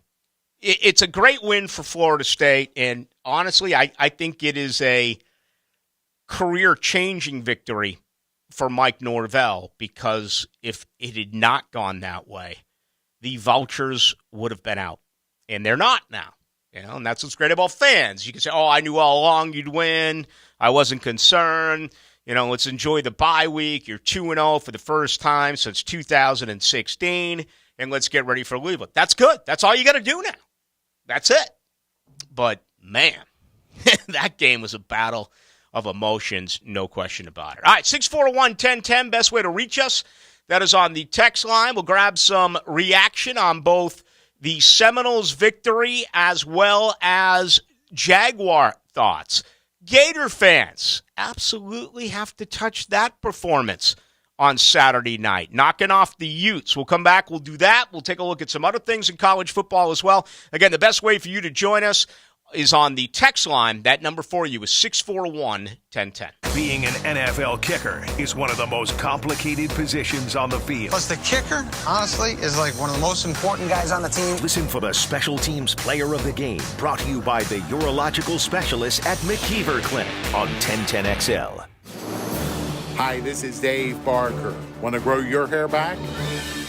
it's a great win for Florida State, and honestly, I think it is career-changing victory for Mike Norvell, because if it had not gone that way, the Vultures would have been out. And they're not now. And that's what's great about fans. You can say, I knew all along you'd win. I wasn't concerned. Let's enjoy the bye week. You're 2-0 for the first time since 2016, and let's get ready for Cleveland. That's good. That's all you got to do now. That's it. But, man, that game was a battle of emotions, no question about it. All right, 641-1010, best way to reach us. That is on the text line. We'll grab some reaction on both the Seminoles' victory as well as Jaguar thoughts. Gator fans absolutely have to touch that performance on Saturday night, knocking off the Utes. We'll come back. We'll do that. We'll take a look at some other things in college football as well. Again, the best way for you to join us is on the text line. That number for you is 641-1010. Being an NFL kicker is one of the most complicated positions on the field. Plus, the kicker, honestly, is like one of the most important guys on the team. Listen for the Special Teams Player of the Game, brought to you by the urological specialists at McKeever Clinic on 1010XL. Hi, this is Dave Barker. Want to grow your hair back?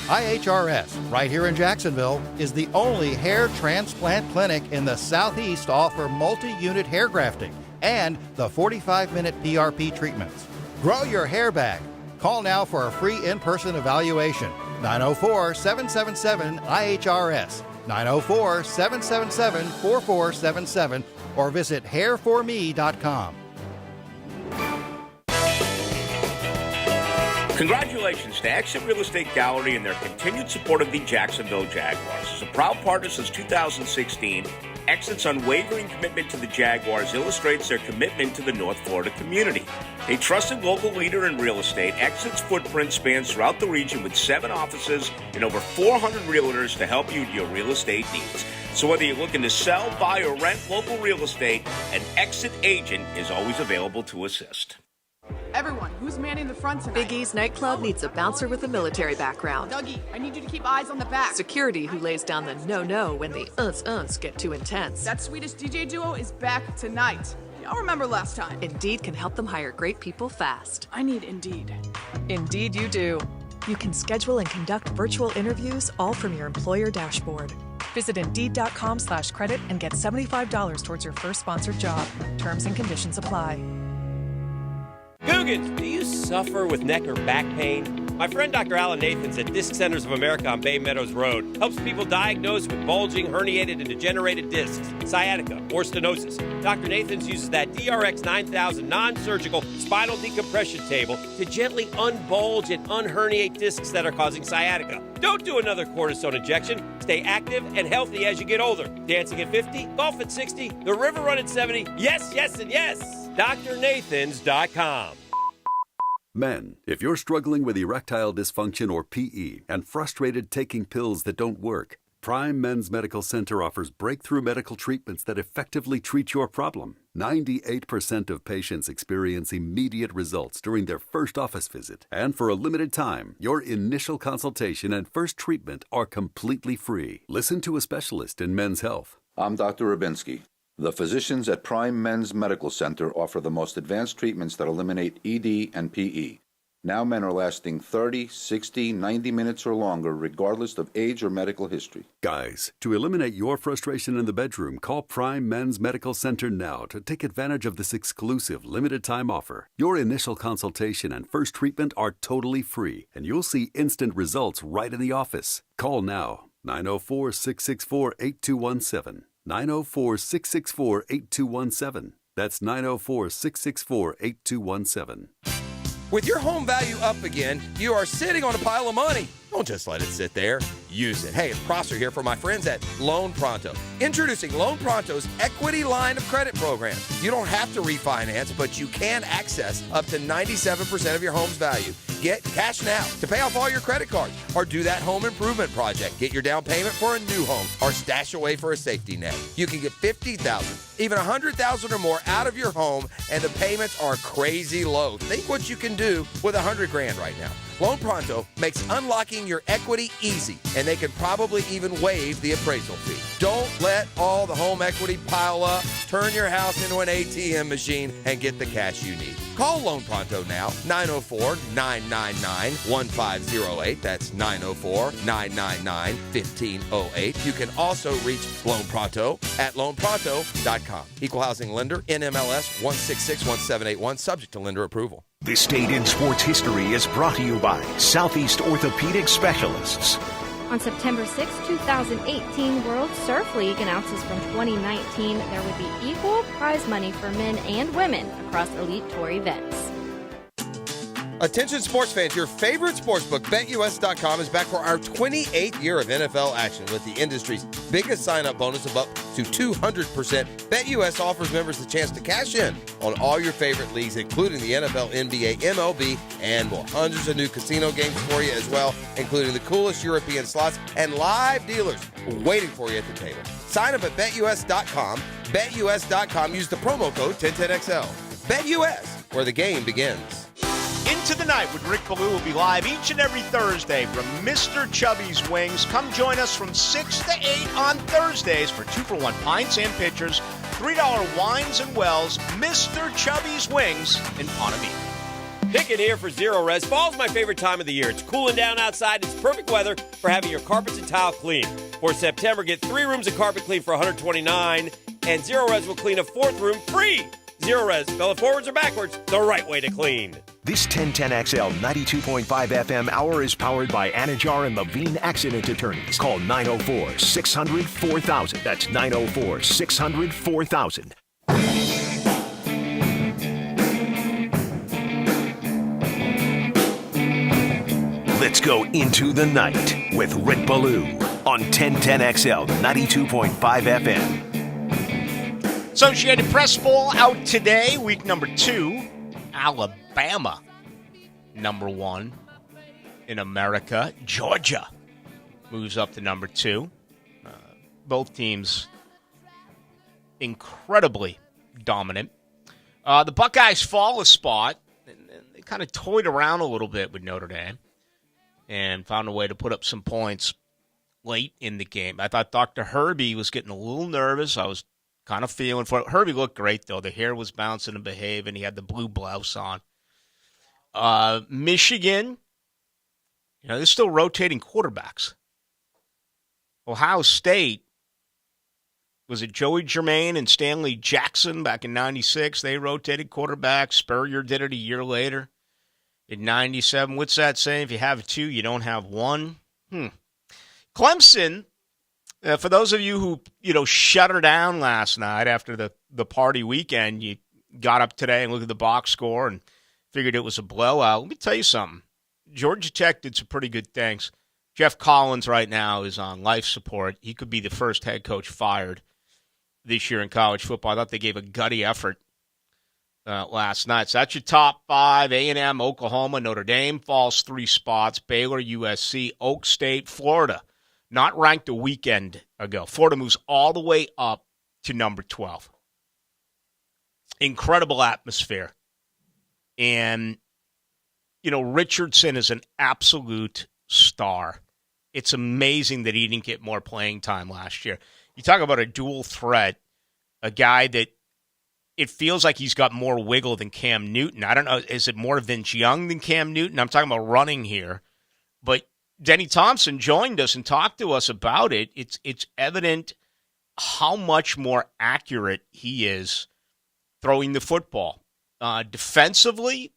IHRS, right here in Jacksonville, is the only hair transplant clinic in the Southeast to offer multi-unit hair grafting and the 45-minute PRP treatments. Grow your hair back. Call now for a free in-person evaluation. 904-777-IHRS, 904-777-4477, or visit hairforme.com. Congratulations to Exit Real Estate Gallery and their continued support of the Jacksonville Jaguars. As a proud partner since 2016, Exit's unwavering commitment to the Jaguars illustrates their commitment to the North Florida community. A trusted local leader in real estate, Exit's footprint spans throughout the region with 7 offices and over 400 realtors to help you with your real estate needs. So whether you're looking to sell, buy, or rent local real estate, an Exit agent is always available to assist. Everyone, who's manning the front tonight? Big E's nightclub needs a bouncer with a military background. Dougie, I need you to keep eyes on the back. Security who lays down the no-no when the uns get too intense. That Swedish DJ duo is back tonight. Y'all remember last time. Indeed can help them hire great people fast. I need Indeed. Indeed you do. You can schedule and conduct virtual interviews all from your employer dashboard. Visit Indeed.com/credit and get $75 towards your first sponsored job. Terms and conditions apply. Googans, do you suffer with neck or back pain? My friend Dr. Alan Nathans at Disc Centers of America on Bay Meadows Road helps people diagnosed with bulging, herniated, and degenerated discs, sciatica, or stenosis. Dr. Nathans uses that DRX 9000 non-surgical spinal decompression table to gently unbulge and unherniate discs that are causing sciatica. Don't do another cortisone injection. Stay active and healthy as you get older. Dancing at 50, golf at 60, the river run at 70. Yes, yes, and yes. DrNathans.com. Men, if you're struggling with erectile dysfunction or PE and frustrated taking pills that don't work, Prime Men's Medical Center offers breakthrough medical treatments that effectively treat your problem. 98% of patients experience immediate results during their first office visit. And for a limited time, your initial consultation and first treatment are completely free. Listen to a specialist in men's health. I'm Dr. Rubinsky. The physicians at Prime Men's Medical Center offer the most advanced treatments that eliminate ED and PE. Now men are lasting 30, 60, 90 minutes or longer, regardless of age or medical history. Guys, to eliminate your frustration in the bedroom, call Prime Men's Medical Center now to take advantage of this exclusive limited-time offer. Your initial consultation and first treatment are totally free, and you'll see instant results right in the office. Call now, 904-664-8217. 904-664-8217. That's 904-664-8217. With your home value up again, you are sitting on a pile of money. Don't just let it sit there. Use it. Hey, it's Prosser here for my friends at Loan Pronto. Introducing Loan Pronto's Equity Line of Credit program. You don't have to refinance, but you can access up to 97% of your home's value. Get cash now to pay off all your credit cards or do that home improvement project. Get your down payment for a new home or stash away for a safety net. You can get $50,000, even $100,000 or more out of your home, and the payments are crazy low. Think what you can do with $100,000 right now. Loan Pronto makes unlocking your equity easy, and they can probably even waive the appraisal fee. Don't let all the home equity pile up. Turn your house into an ATM machine and get the cash you need. Call Loan Pronto now, 904-999-1508. That's 904-999-1508. You can also reach Loan Pronto at loanpronto.com. Equal housing lender, NMLS 1661781, subject to lender approval. This Date in Sports History is brought to you by Southeast Orthopedic Specialists. On September 6, 2018, World Surf League announces from 2019 there would be equal prize money for men and women across elite tour events. Attention sports fans, your favorite sportsbook, BetUS.com, is back for our 28th year of NFL action with the industry's biggest sign-up bonus of up to 200%. BetUS offers members the chance to cash in on all your favorite leagues, including the NFL, NBA, MLB, and more. Hundreds of new casino games for you as well, including the coolest European slots and live dealers waiting for you at the table. Sign up at BetUS.com. BetUS.com. Use the promo code 1010XL. BetUS, where the game begins. Into the Night with Rick Ballou will be live each and every Thursday from Mr. Chubby's Wings. Come join us from 6 to 8 on Thursdays for 2-for-1 pints and pitchers, $3 wines and wells, Mr. Chubby's Wings in Ponte. Pickett here for Zero Res. Fall's my favorite time of the year. It's cooling down outside. It's perfect weather for having your carpets and tile clean. For September, get 3 rooms of carpet clean for $129, and Zero Res will clean a 4th room free. Zero Res, spell it forwards or backwards, the right way to clean. This 1010XL 92.5 FM hour is powered by Anajar and Levine Accident Attorneys. Call 904-600-4000. That's 904-600-4000. Let's go into the night with Rick Ballou on 1010XL 92.5 FM. Associated Press Bowl out today, week number 2. Alabama, number 1 in America. Georgia moves up to number 2. Both teams incredibly dominant. The Buckeyes fall a spot. They kind of toyed around a little bit with Notre Dame and found a way to put up some points late in the game. I thought Dr. Herbie was getting a little nervous. I was kind of feeling for it. Herbie looked great, though. The hair was bouncing and behaving. He had the blue blouse on. Michigan, they're still rotating quarterbacks. Ohio State, was it Joey Germain and Stanley Jackson back in 96? They rotated quarterbacks. Spurrier did it a year later in 97. What's that saying? If you have 2, you don't have 1. Clemson, for those of you who, shut her down last night after the party weekend, you got up today and looked at the box score and figured it was a blowout. Let me tell you something. Georgia Tech did some pretty good things. Jeff Collins right now is on life support. He could be the first head coach fired this year in college football. I thought they gave a gutty effort last night. So that's your top 5. A&M, Oklahoma, Notre Dame falls 3 spots. Baylor, USC, Oak State, Florida. Not ranked a weekend ago. Florida moves all the way up to number 12. Incredible atmosphere. And, Richardson is an absolute star. It's amazing that he didn't get more playing time last year. You talk about a dual threat, a guy that it feels like he's got more wiggle than Cam Newton. I don't know, is it more Vince Young than Cam Newton? I'm talking about running here. But Denny Thompson joined us and talked to us about it. It's evident how much more accurate he is throwing the football. Defensively,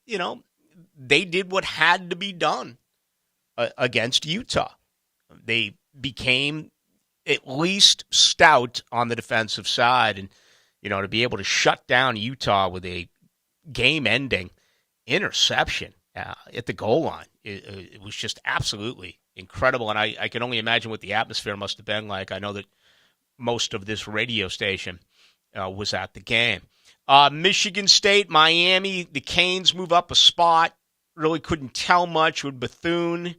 they did what had to be done against Utah. They became at least stout on the defensive side. And, to be able to shut down Utah with a game-ending interception at the goal line, it was just absolutely incredible. And I can only imagine what the atmosphere must have been like. I know that most of this radio station was at the game. Michigan State, Miami, the Canes move up a spot. Really couldn't tell much with Bethune.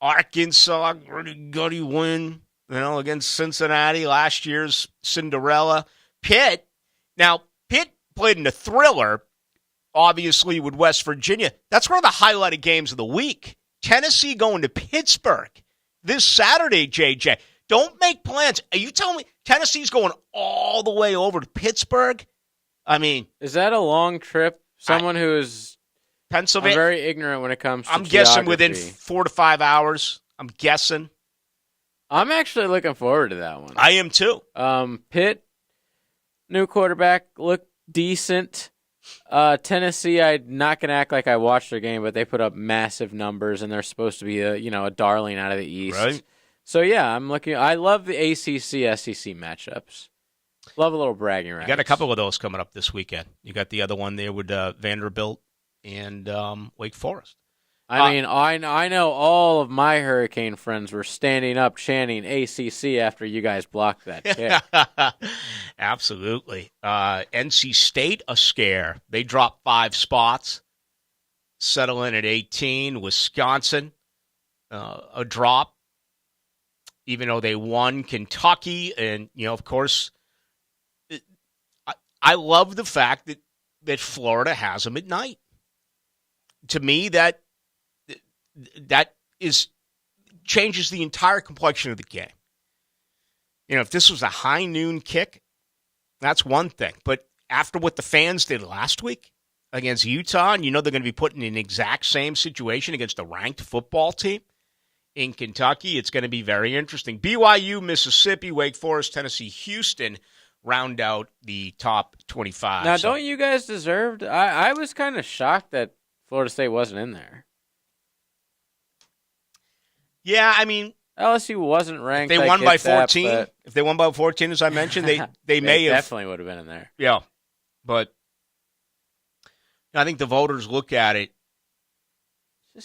Arkansas, pretty gutty win, against Cincinnati, last year's Cinderella. Pitt played in a thriller obviously, with West Virginia. That's one of the highlighted games of the week. Tennessee going to Pittsburgh this Saturday, JJ. Don't make plans. Are you telling me Tennessee's going all the way over to Pittsburgh? I mean, is that a long trip? Someone who is Pennsylvania. I'm very ignorant when it comes to I'm guessing geography. within 4 to 5 hours. I'm guessing. I'm actually looking forward to that one. I am too. Pitt, new quarterback, looked decent. Tennessee, I'm not going to act like I watched their game, but they put up massive numbers, and they're supposed to be a darling out of the East. Right. So, yeah, I love the ACC-SEC matchups. Love a little bragging rights. You got a couple of those coming up this weekend. You got the other one there with Vanderbilt and Wake Forest. I mean, I know all of my Hurricane friends were standing up chanting ACC after you guys blocked that kick. Absolutely. NC State, a scare. They dropped 5 spots, settle in at 18. Wisconsin, a drop, even though they won. Kentucky, and, of course, I love the fact that Florida has them at night. To me, that changes the entire complexion of the game. If this was a high noon kick, that's one thing. But after what the fans did last week against Utah, and they're going to be put in an exact same situation against a ranked football team in Kentucky, it's going to be very interesting. BYU, Mississippi, Wake Forest, Tennessee, Houston round out the top 25. Now, don't you guys deserve? I was kind of shocked that Florida State wasn't in there. Yeah, I mean, LSU wasn't ranked. If they won by 14, if they won by 14, as I mentioned, they may have definitely would have been in there. Yeah, but I think the voters look at it.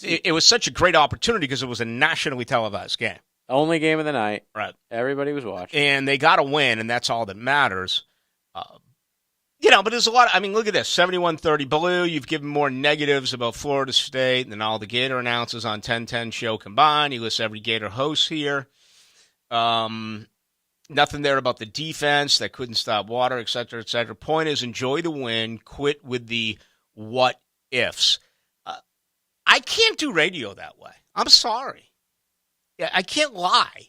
It was such a great opportunity because it was a nationally televised game. Only game of the night. Right. Everybody was watching. And they got to win, and that's all that matters. But there's a lot look at this, 71-30. Ballou, you've given more negatives about Florida State than all the Gator announcers on 1010 show combined. You list every Gator host here. Nothing there about the defense that couldn't stop water, et cetera, et cetera. Point is, enjoy the win. Quit with the what ifs. I can't do radio that way. I'm sorry. I can't lie.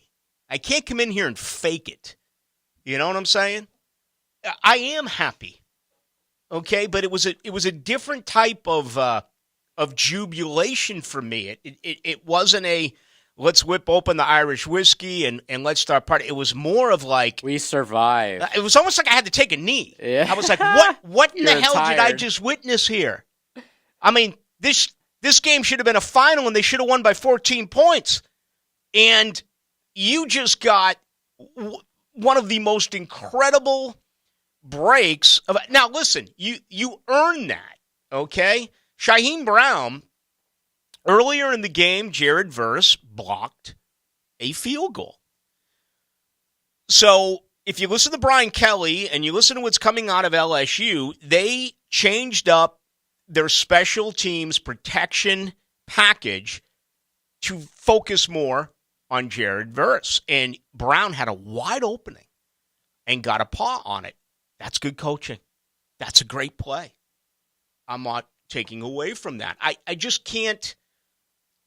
I can't come in here and fake it. You know what I'm saying? I am happy. Okay, but it was a different type of jubilation for me. It wasn't a let's whip open the Irish whiskey and let's start partying. It was more of like we survived. It was almost like I had to take a knee. Yeah. I was like, what in the hell did I just witness here? I mean, this game should have been a final and they should have won by 14 points. And you just got one of the most incredible breaks. Now, listen, you earned that, okay? Shaheem Brown, earlier in the game, Jared Verse blocked a field goal. So if you listen to Brian Kelly and you listen to what's coming out of LSU, they changed up their special teams protection package to focus more on Jared Verse. And Brown had a wide opening and got a paw on it. That's good coaching. That's a great play. I'm not taking away from that. I just can't,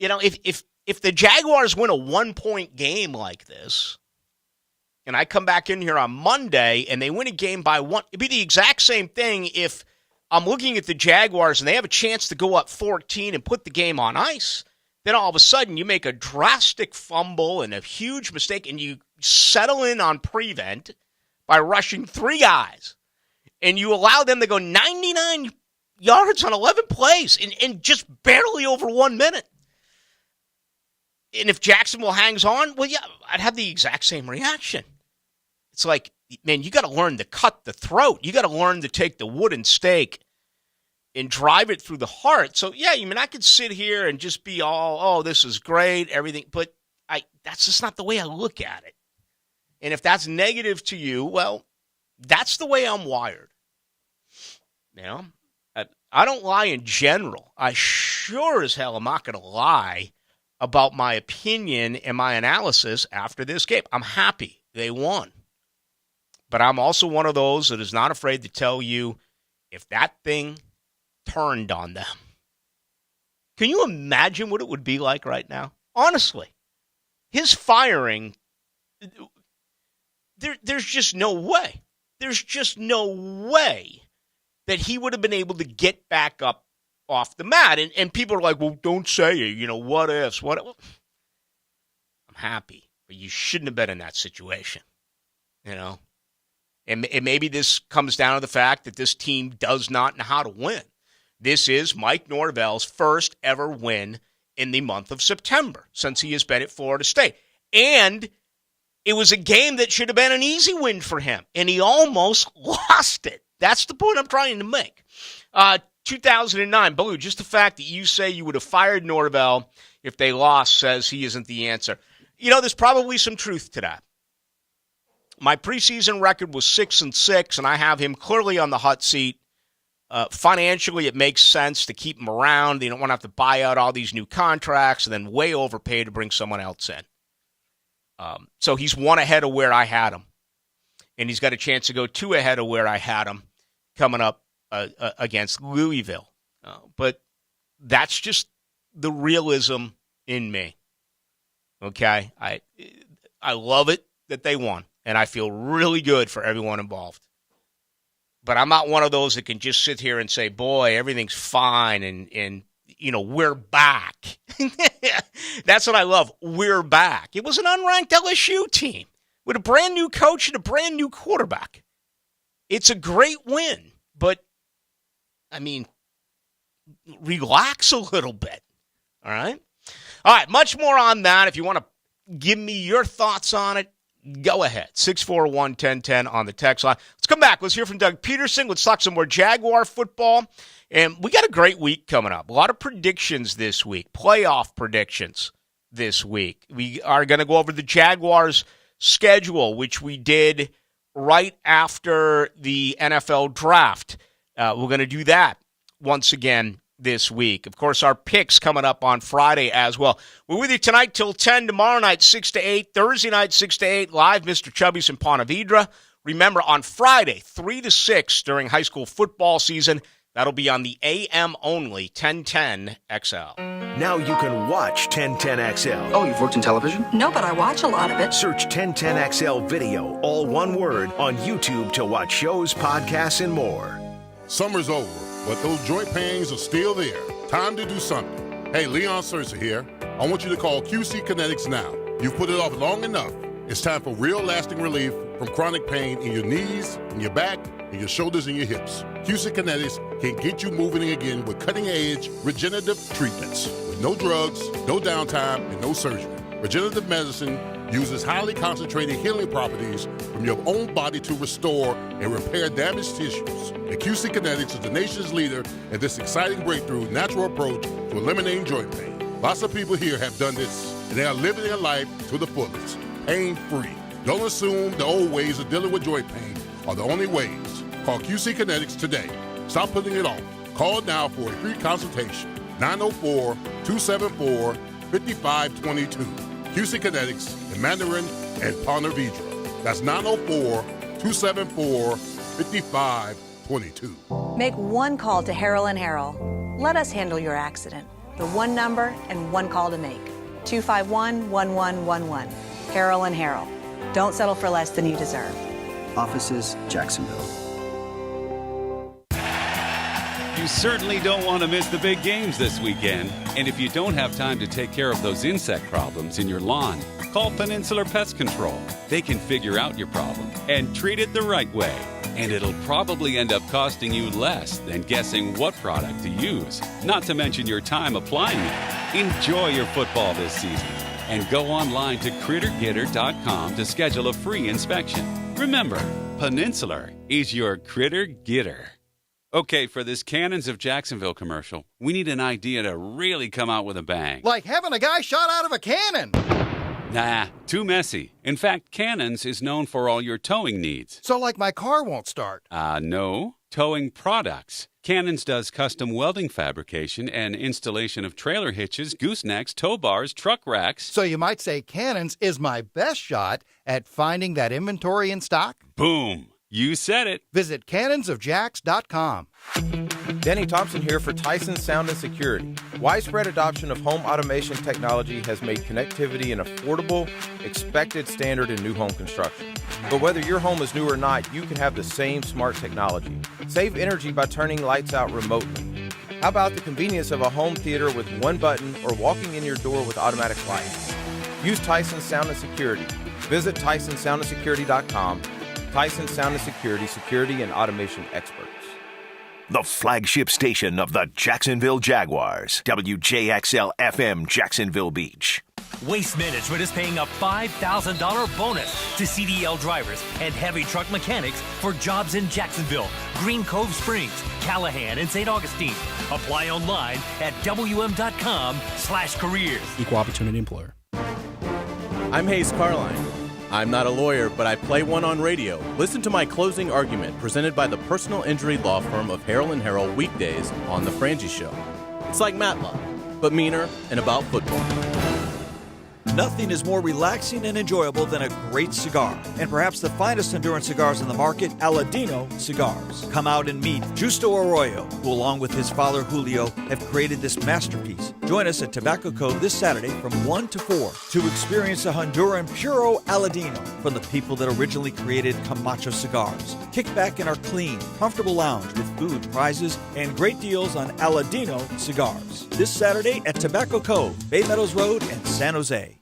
if the Jaguars win a 1-point game like this, and I come back in here on Monday and they win a game by 1, it'd be the exact same thing if I'm looking at the Jaguars and they have a chance to go up 14 and put the game on ice. Then all of a sudden you make a drastic fumble and a huge mistake and you settle in on prevent by rushing 3 guys. And you allow them to go 99 yards on 11 plays in just barely over 1 minute. And if Jacksonville hangs on, well, yeah, I'd have the exact same reaction. It's like, man, you got to learn to cut the throat. You got to learn to take the wooden stake and drive it through the heart. So, yeah, I could sit here and just be all, oh, this is great, everything. But that's just not the way I look at it. And if that's negative to you, well, that's the way I'm wired. I don't lie in general. I sure as hell am not going to lie about my opinion and my analysis after this game. I'm happy they won. But I'm also one of those that is not afraid to tell you if that thing turned on them. Can you imagine what it would be like right now? Honestly, his firing, there's just no way. There's just no way that he would have been able to get back up off the mat. And people are like, well, don't say it. What ifs? I'm happy, but you shouldn't have been in that situation. And maybe this comes down to the fact that this team does not know how to win. This is Mike Norvell's first ever win in the month of September since he has been at Florida State. And it was a game that should have been an easy win for him, and he almost lost it. That's the point I'm trying to make. 2009, Ballou, just the fact that you say you would have fired Norvell if they lost says he isn't the answer. There's probably some truth to that. My preseason record was 6-6, and I have him clearly on the hot seat. Financially, it makes sense to keep him around. They don't want to have to buy out all these new contracts and then way overpay to bring someone else in. So he's one ahead of where I had him. And he's got a chance to go 2 ahead of where I had him coming up against Louisville. But that's just the realism in me. Okay? I love it that they won, and I feel really good for everyone involved. But I'm not one of those that can just sit here and say, boy, everything's fine and we're back. That's what I love. We're back. It was an unranked LSU team with a brand new coach and a brand new quarterback. It's a great win, but, relax a little bit. All right? All right, much more on that. If you want to give me your thoughts on it, go ahead. 641-1010 on the text line. Let's come back. Let's hear from Doug Peterson. Let's talk some more Jaguar football. And we got a great week coming up. A lot of predictions this week, playoff predictions this week. We are going to go over the Jaguars' schedule, which we did right after the NFL draft. We're going to do that once again this week. Of course, our picks coming up on Friday as well. We're with you tonight till 10, tomorrow night 6 to 8, Thursday night 6 to 8, live Mr. Chubby's in Ponte Vedra. Remember, on Friday, 3 to 6 during high school football season, that'll be on the AM only 1010 XL. Now you can watch 1010 XL. Oh, you've worked in television? No, but I watch a lot of it. Search 1010 XL video, all one word, on YouTube to watch shows, podcasts, and more. Summer's over, but those joint pains are still there. Time to do something. Hey, Leon Sursa here. I want you to call QC Kinetics now. You've put it off long enough. It's time for real lasting relief from chronic pain in your knees, in your back, in your shoulders, and your hips. QC Kinetics can get you moving again with cutting-edge regenerative treatments. With no drugs, no downtime, and no surgery. Regenerative medicine uses highly concentrated healing properties from your own body to restore and repair damaged tissues. And QC Kinetics is the nation's leader in this exciting breakthrough natural approach to eliminating joint pain. Lots of people here have done this, and they are living their life to the fullest, pain-free. Don't assume the old ways of dealing with joint pain are the only ways. Call QC Kinetics today. Stop putting it off. Call now for a free consultation. 904-274-5522. QC Kinetics in Mandarin and Ponte Vedra. That's 904-274-5522. Make one call to Harrell and Harrell. Let us handle your accident. The one number and one call to make. 251-1111. Harrell and Harrell. Don't settle for less than you deserve. Offices, Jacksonville. You certainly don't want to miss the big games this weekend. And if you don't have time to take care of those insect problems in your lawn, call Peninsular Pest Control. They can figure out your problem and treat it the right way. And it'll probably end up costing you less than guessing what product to use, not to mention your time applying it. Enjoy your football this season and go online to crittergetter.com to schedule a free inspection. Remember, Peninsular is your critter getter. Okay, for this Cannons of Jacksonville commercial, we need an idea to really come out with a bang. Like having a guy shot out of a cannon. Nah, too messy. In fact, Cannons is known for all your towing needs. So like my car won't start. No. Towing products. Cannons does custom welding fabrication and installation of trailer hitches, goosenecks, tow bars, truck racks. So you might say Cannons is my best shot at finding that inventory in stock? Boom. You said it. Visit cannonsofjacks.com. Danny Thompson here for Tyson Sound and Security. Widespread adoption of home automation technology has made connectivity an affordable, expected standard in new home construction. But whether your home is new or not, you can have the same smart technology. Save energy by turning lights out remotely. How about the convenience of a home theater with one button or walking in your door with automatic lights? Use Tyson Sound and Security. Visit TysonSoundandSecurity.com. Tyson Sound and Security, security and automation experts. The flagship station of the Jacksonville Jaguars. WJXL FM Jacksonville Beach. Waste Management is paying a $5,000 bonus to CDL drivers and heavy truck mechanics for jobs in Jacksonville, Green Cove Springs, Callahan, and St. Augustine. Apply online at wm.com/careers. Equal opportunity employer. I'm Hayes Carline. I'm not a lawyer, but I play one on radio. Listen to my closing argument presented by the personal injury law firm of Harrell & Harrell weekdays on The Frangie Show. It's like Matlock, but meaner and about football. Nothing is more relaxing and enjoyable than a great cigar. And perhaps the finest endurance cigars on the market, Aladino Cigars. Come out and meet Justo Arroyo, who along with his father Julio have created this masterpiece. Join us at Tobacco Cove this Saturday from 1 to 4 to experience a Honduran Puro Aladino from the people that originally created Camacho cigars. Kick back in our clean, comfortable lounge with food, prizes, and great deals on Aladino Cigars. This Saturday at Tobacco Cove, Bay Meadows Road, and San Jose.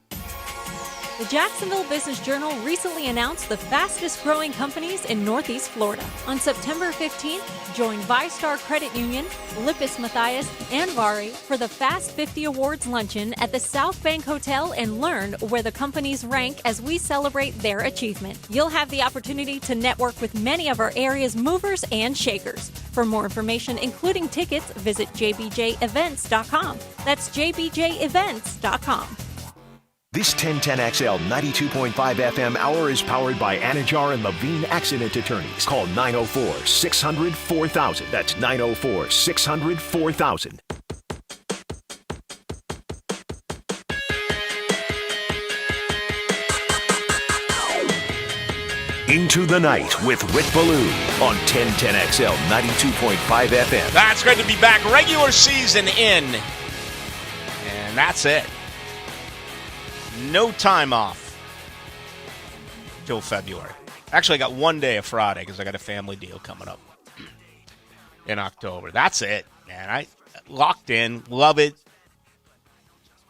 The Jacksonville Business Journal recently announced the fastest growing companies in Northeast Florida. On September 15th, join ViStar Credit Union, Lippis Mathias, and Vari for the Fast 50 Awards Luncheon at the South Bank Hotel and learn where the companies rank as we celebrate their achievement. You'll have the opportunity to network with many of our area's movers and shakers. For more information, including tickets, visit jbjevents.com. That's jbjevents.com. This 1010XL 92.5 FM hour is powered by Anajar and Levine Accident Attorneys. Call 904-600-4000. That's 904-600-4000. Into the Night with Rick Ballou on 1010XL 92.5 FM. That's great to be back. Regular season in. And that's it. No time off till February. Actually, I got one day of Friday because I got a family deal coming up in October. That's it, man. I locked in. Love it.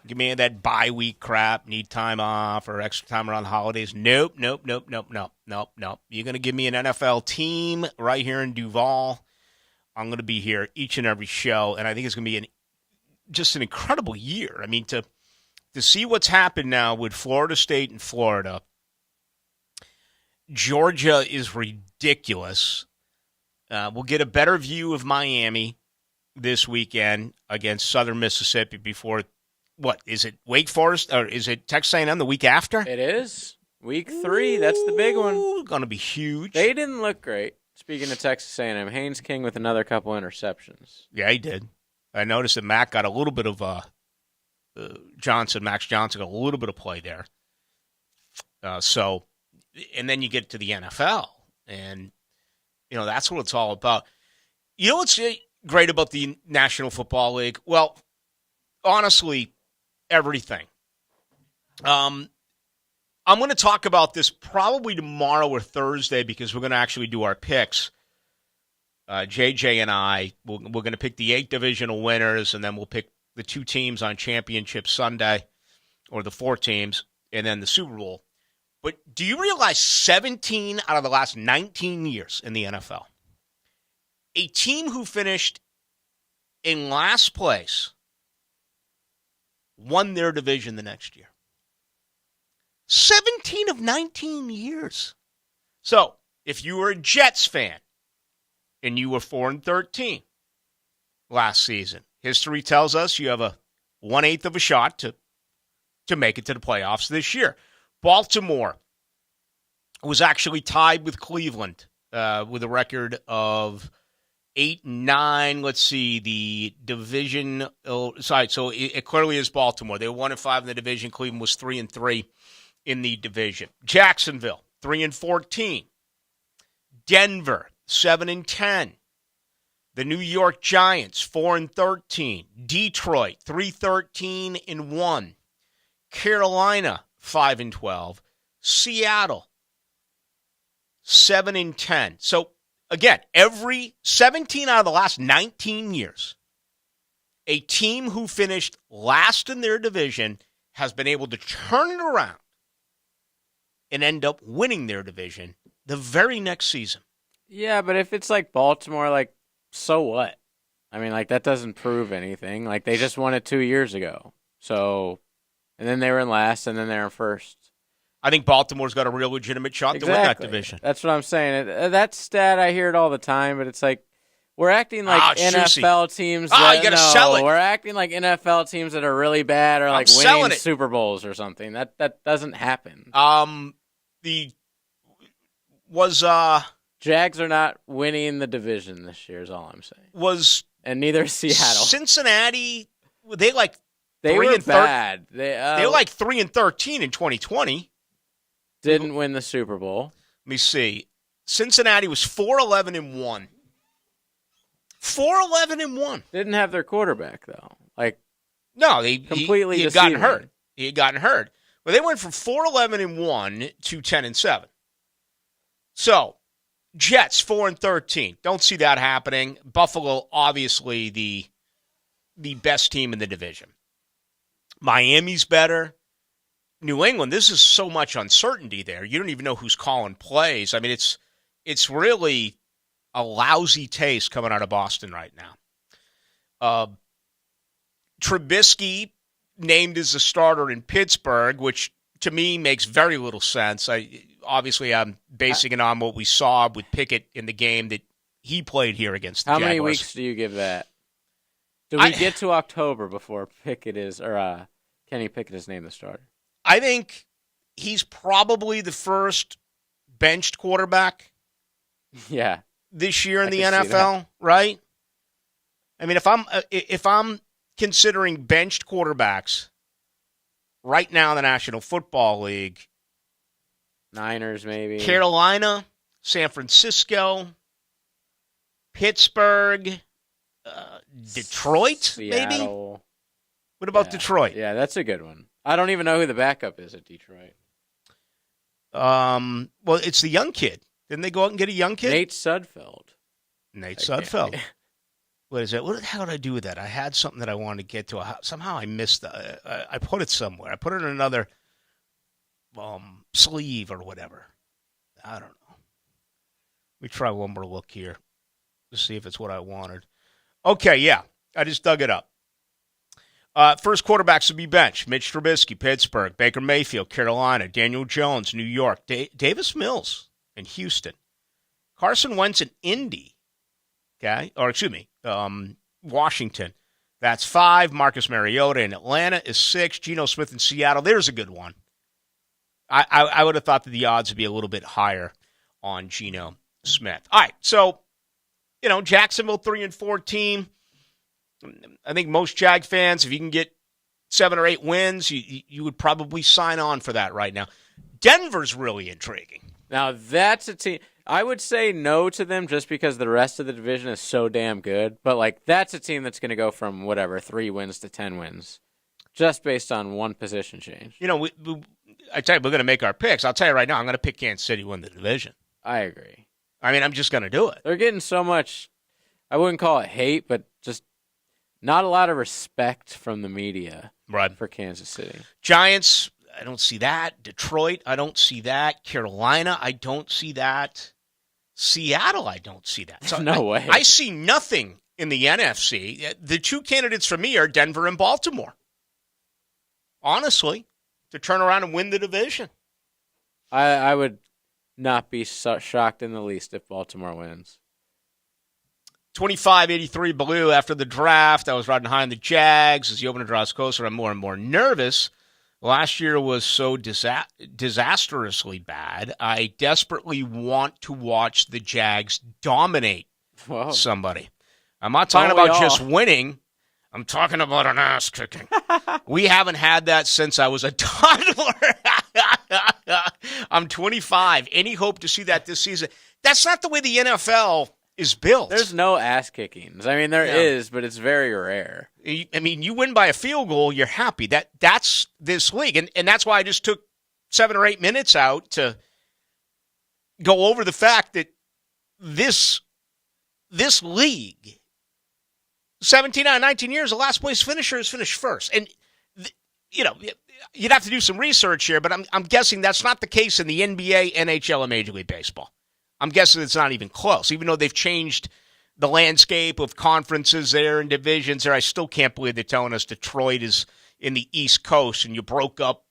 Give me that bye week crap. Need time off or extra time around the holidays. Nope. You're going to give me an NFL team right here in Duval. I'm going to be here each and every show, and I think it's going to be just an incredible year. I mean, to see what's happened now with Florida State and Florida, Georgia is ridiculous. We'll get a better view of Miami this weekend against Southern Mississippi before, what, is it Wake Forest or is it Texas A&M the week after? It is. Week 3, that's the big one. Going to be huge. They didn't look great. Speaking of Texas A&M, Haynes King with another couple interceptions. Yeah, he did. I noticed that Max Johnson got a little bit of play there. And then you get to the NFL, and, that's what it's all about. You know what's great about the National Football League? Well, honestly, everything. I'm going to talk about this probably tomorrow or Thursday because we're going to actually do our picks. JJ and I, we're going to pick the 8 divisional winners, and then we'll pick the 2 teams on Championship Sunday, or the 4 teams, and then the Super Bowl. But do you realize 17 out of the last 19 years in the NFL, a team who finished in last place won their division the next year? 17 of 19 years. So, if you were a Jets fan and you were 4-13 last season, history tells us you have a 1/8 of a shot to make it to the playoffs this year. Baltimore was actually tied with Cleveland with a record of 8-9. Let's see, the division side. So it clearly is Baltimore. They were 1-5 in the division. Cleveland was 3-3 in the division. Jacksonville 3-14. Denver, 7-10. The New York Giants, 4-13. Detroit, 3-13-1. Carolina, 5-12. Seattle, 7-10. So, again, every 17 out of the last 19 years, a team who finished last in their division has been able to turn it around and end up winning their division the very next season. Yeah, but if it's like Baltimore, like, so what? I mean, like, that doesn't prove anything. Like, they just won it 2 years ago. So, and then they were in last, and then they were in first. I think Baltimore's got a real legitimate shot to win that division. That's what I'm saying. That stat, I hear it all the time, but it's like, we're acting like NFL teams that you gotta sell it. We're acting like NFL teams that are really bad or like winning Super Bowls or something. That doesn't happen. Jags are not winning the division this year is all I'm saying. And neither is Seattle. Cincinnati, they were bad. They were like 3-13 in 2020. Didn't win the Super Bowl. Let me see. Cincinnati was 4-11-1. 4-11-1. Didn't have their quarterback though. Like no, he had gotten hurt. He had gotten hurt. But they went from 4-11-1 to 10-7. So, Jets 4-13. Don't see that happening. Buffalo, obviously the best team in the division. Miami's better. New England, this is so much uncertainty there. You don't even know who's calling plays. I mean, it's really a lousy taste coming out of Boston right now. Trubisky named as a starter in Pittsburgh, which to me makes very little sense. I'm basing it on what we saw with Pickett in the game that he played here against the Jaguars. How many weeks do you give that? Do we get to October before Pickett is, or Kenny Pickett is named the starter? I think he's probably the first benched quarterback. Yeah. This year in the NFL, right? I mean, if I'm considering benched quarterbacks right now in the National Football League, Niners maybe, Carolina, San Francisco, Pittsburgh, Detroit, Seattle. Maybe. What about Detroit? Yeah, that's a good one. I don't even know who the backup is at Detroit. Well, it's the young kid. Didn't they go out and get a young kid? Nate Sudfeld. What is it? What the hell did I do with that? I had something that I wanted to get to. Somehow I missed that. I put it somewhere. I put it in another sleeve or whatever. I don't know. Let me try one more look here to see if it's what I wanted. Okay, yeah. I just dug it up. First quarterbacks to be benched: Mitch Trubisky, Pittsburgh; Baker Mayfield, Carolina; Daniel Jones, New York; Davis Mills in Houston; Carson Wentz in Indy. Okay, or excuse me, Washington. That's 5. Marcus Mariota in Atlanta is 6. Geno Smith in Seattle. There's a good one. I would have thought that the odds would be a little bit higher on Geno Smith. All right, so Jacksonville 3-4 team. I think most Jag fans, if you can get 7 or 8 wins, you would probably sign on for that right now. Denver's really intriguing. Now, that's a team. I would say no to them just because the rest of the division is so damn good. But, that's a team that's going to go from, 3 wins to 10 wins just based on one position change. I tell you, we're going to make our picks. I'll tell you right now, I'm going to pick Kansas City to win the division. I agree. I mean, I'm just going to do it. They're getting so much, I wouldn't call it hate, but just not a lot of respect from the media for Kansas City. Giants, I don't see that. Detroit, I don't see that. Carolina, I don't see that. Seattle, I don't see that. So no way. I see nothing in the NFC. The 2 candidates for me are Denver and Baltimore. Honestly, to turn around and win the division. I would not be shocked in the least if Baltimore wins. 25-83 Ballou after the draft. I was riding high on the Jags. As the opener draws closer, I'm more and more nervous. Last year was so disastrously bad. I desperately want to watch the Jags dominate somebody. I'm not talking about just winning. I'm talking about an ass kicking. We haven't had that since I was a toddler. I'm 25. Any hope to see that this season? That's not the way the NFL is built. There's no ass kickings. I mean, there is, but it's very rare. I mean, you win by a field goal, you're happy. That's this league. And that's why I just took 7 or 8 minutes out to go over the fact that this league, 17 out of 19 years, the last place finisher has finished first. And, you'd have to do some research here, but I'm guessing that's not the case in the NBA, NHL, and Major League Baseball. I'm guessing it's not even close. Even though they've changed the landscape of conferences there and divisions there, I still can't believe they're telling us Detroit is in the East Coast and you broke up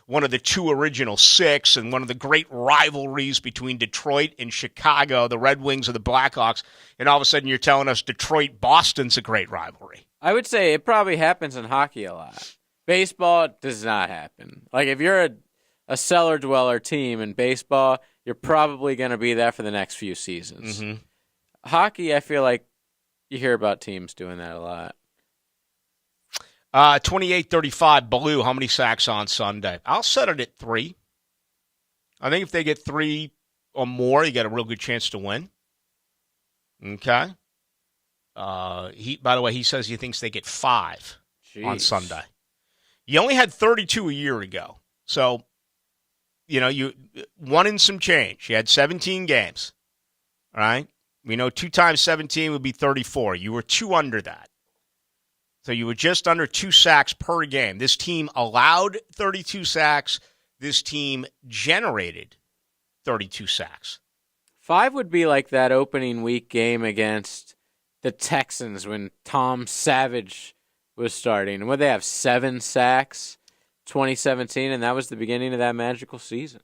one of the 2 original 6 and one of the great rivalries between Detroit and Chicago, the Red Wings and the Blackhawks, and all of a sudden you're telling us Detroit-Boston's a great rivalry. I would say it probably happens in hockey a lot. Baseball does not happen. Like, if you're a cellar-dweller team in baseball, you're probably going to be that for the next few seasons. Mm-hmm. Hockey, I feel like you hear about teams doing that a lot. 28-35, Ballou, how many sacks on Sunday? I'll set it at 3. I think if they get 3 or more, you got a real good chance to win. Okay. By the way, he says he thinks they get 5 on Sunday. You only had 32 a year ago. So, you won in some change. You had 17 games. All right? We know 2 times 17 would be 34. You were 2 under that. So you were just under 2 sacks per game. This team allowed 32 sacks. This team generated 32 sacks. 5 would be like that opening week game against the Texans when Tom Savage was starting. And would they have 7 sacks, 2017, and that was the beginning of that magical season.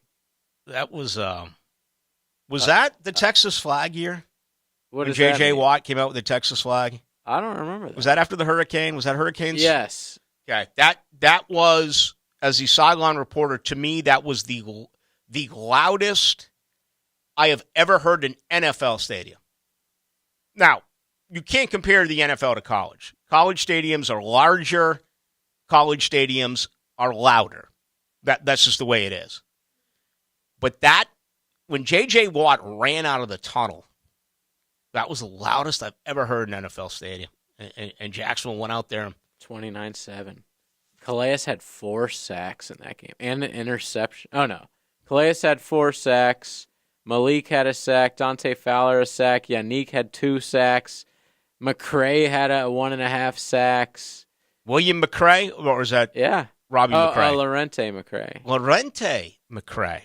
That was that the Texas flag year? What when does that J.J. mean? Watt came out with the Texas flag? I don't remember that. Was that after the hurricane? Was that Hurricanes? Yes. Okay. That was, as the sideline reporter, to me, that was the loudest I have ever heard in an NFL stadium. Now, you can't compare the NFL to college. College stadiums are larger. College stadiums are louder. That's just the way it is. But when J.J. Watt ran out of the tunnel, that was the loudest I've ever heard in an NFL stadium. And Jacksonville went out there. 29-7. Calais had 4 sacks in that game and an interception. Oh, no. Calais had 4 sacks. Malik had a sack. Dante Fowler a sack. Yannick had 2 sacks. McCray had 1.5 sacks. William McCray? Or was that Robbie McCray? Lorente McCray. Lorente McCray.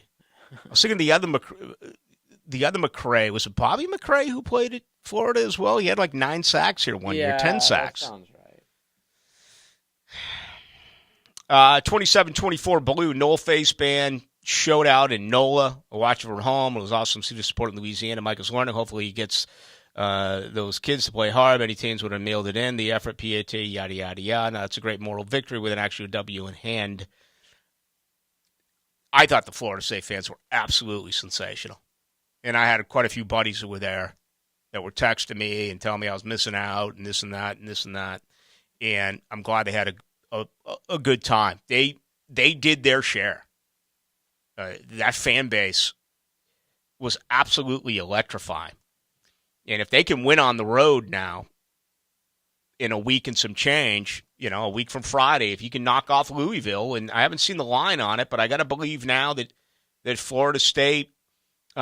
I was thinking the other McCray. Was it Bobby McCray who played at Florida as well? He had like 9 sacks here one year, 10 sacks. That sounds right. 27-24, Ballou, Noel Face Band showed out in NOLA. I watched it from home. It was awesome to see the support in Louisiana. Michael's learning. Hopefully he gets those kids to play hard. Many teams would have mailed it in. The effort, PAT, yada, yada, yada. Now, it's a great moral victory with an actual W in hand. I thought the Florida State fans were absolutely sensational. And I had quite a few buddies who were there that were texting me and telling me I was missing out and this and that and this and that. And I'm glad they had a good time. They did their share. That fan base was absolutely electrifying. And if they can win on the road now in a week and some change, a week from Friday, if you can knock off Louisville, and I haven't seen the line on it, but I got to believe now that Florida State,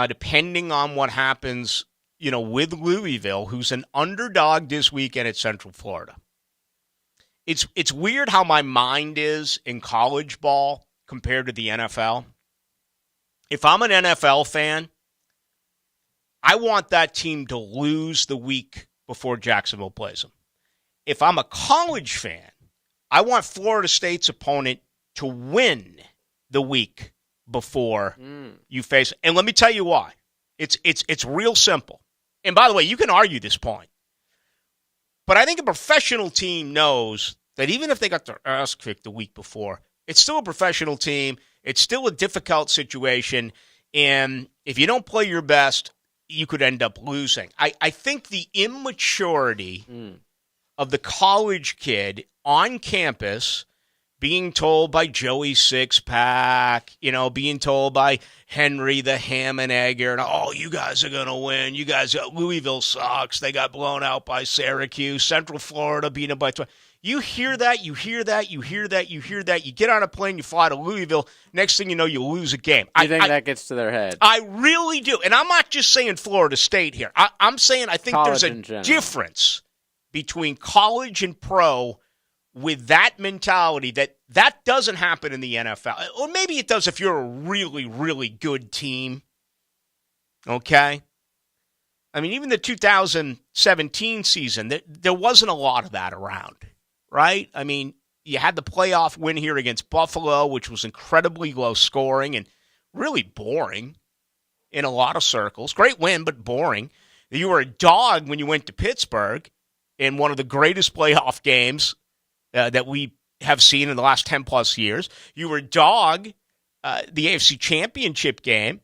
depending on what happens, with Louisville, who's an underdog this weekend at Central Florida. It's weird how my mind is in college ball compared to the NFL. If I'm an NFL fan, I want that team to lose the week before Jacksonville plays them. If I'm a college fan, I want Florida State's opponent to win the week before you face it. And let me tell you why. It's real simple. And by the way, you can argue this point. But I think a professional team knows that even if they got their ass kicked the week before, it's still a professional team. It's still a difficult situation. And if you don't play your best, you could end up losing. I think the immaturity of the college kid on campus being told by Joey Sixpack, being told by Henry the Ham and Egger, oh, you guys are going to win. You guys, Louisville sucks. They got blown out by Syracuse. Central Florida beat them by 20. You hear that, you hear that, you hear that, you hear that. You get on a plane, you fly to Louisville. Next thing you know, you lose a game. You think that gets to their head? I really do. And I'm not just saying Florida State here. I'm saying I think College there's a difference between college and pro with that mentality that doesn't happen in the NFL. Or maybe it does if you're a really, really good team. Okay? I mean, even the 2017 season, there wasn't a lot of that around. Right? I mean, you had the playoff win here against Buffalo, which was incredibly low scoring and really boring in a lot of circles. Great win, but boring. You were a dog when you went to Pittsburgh in one of the greatest playoff games that we have seen in the last 10-plus years. You were a dog the AFC Championship game.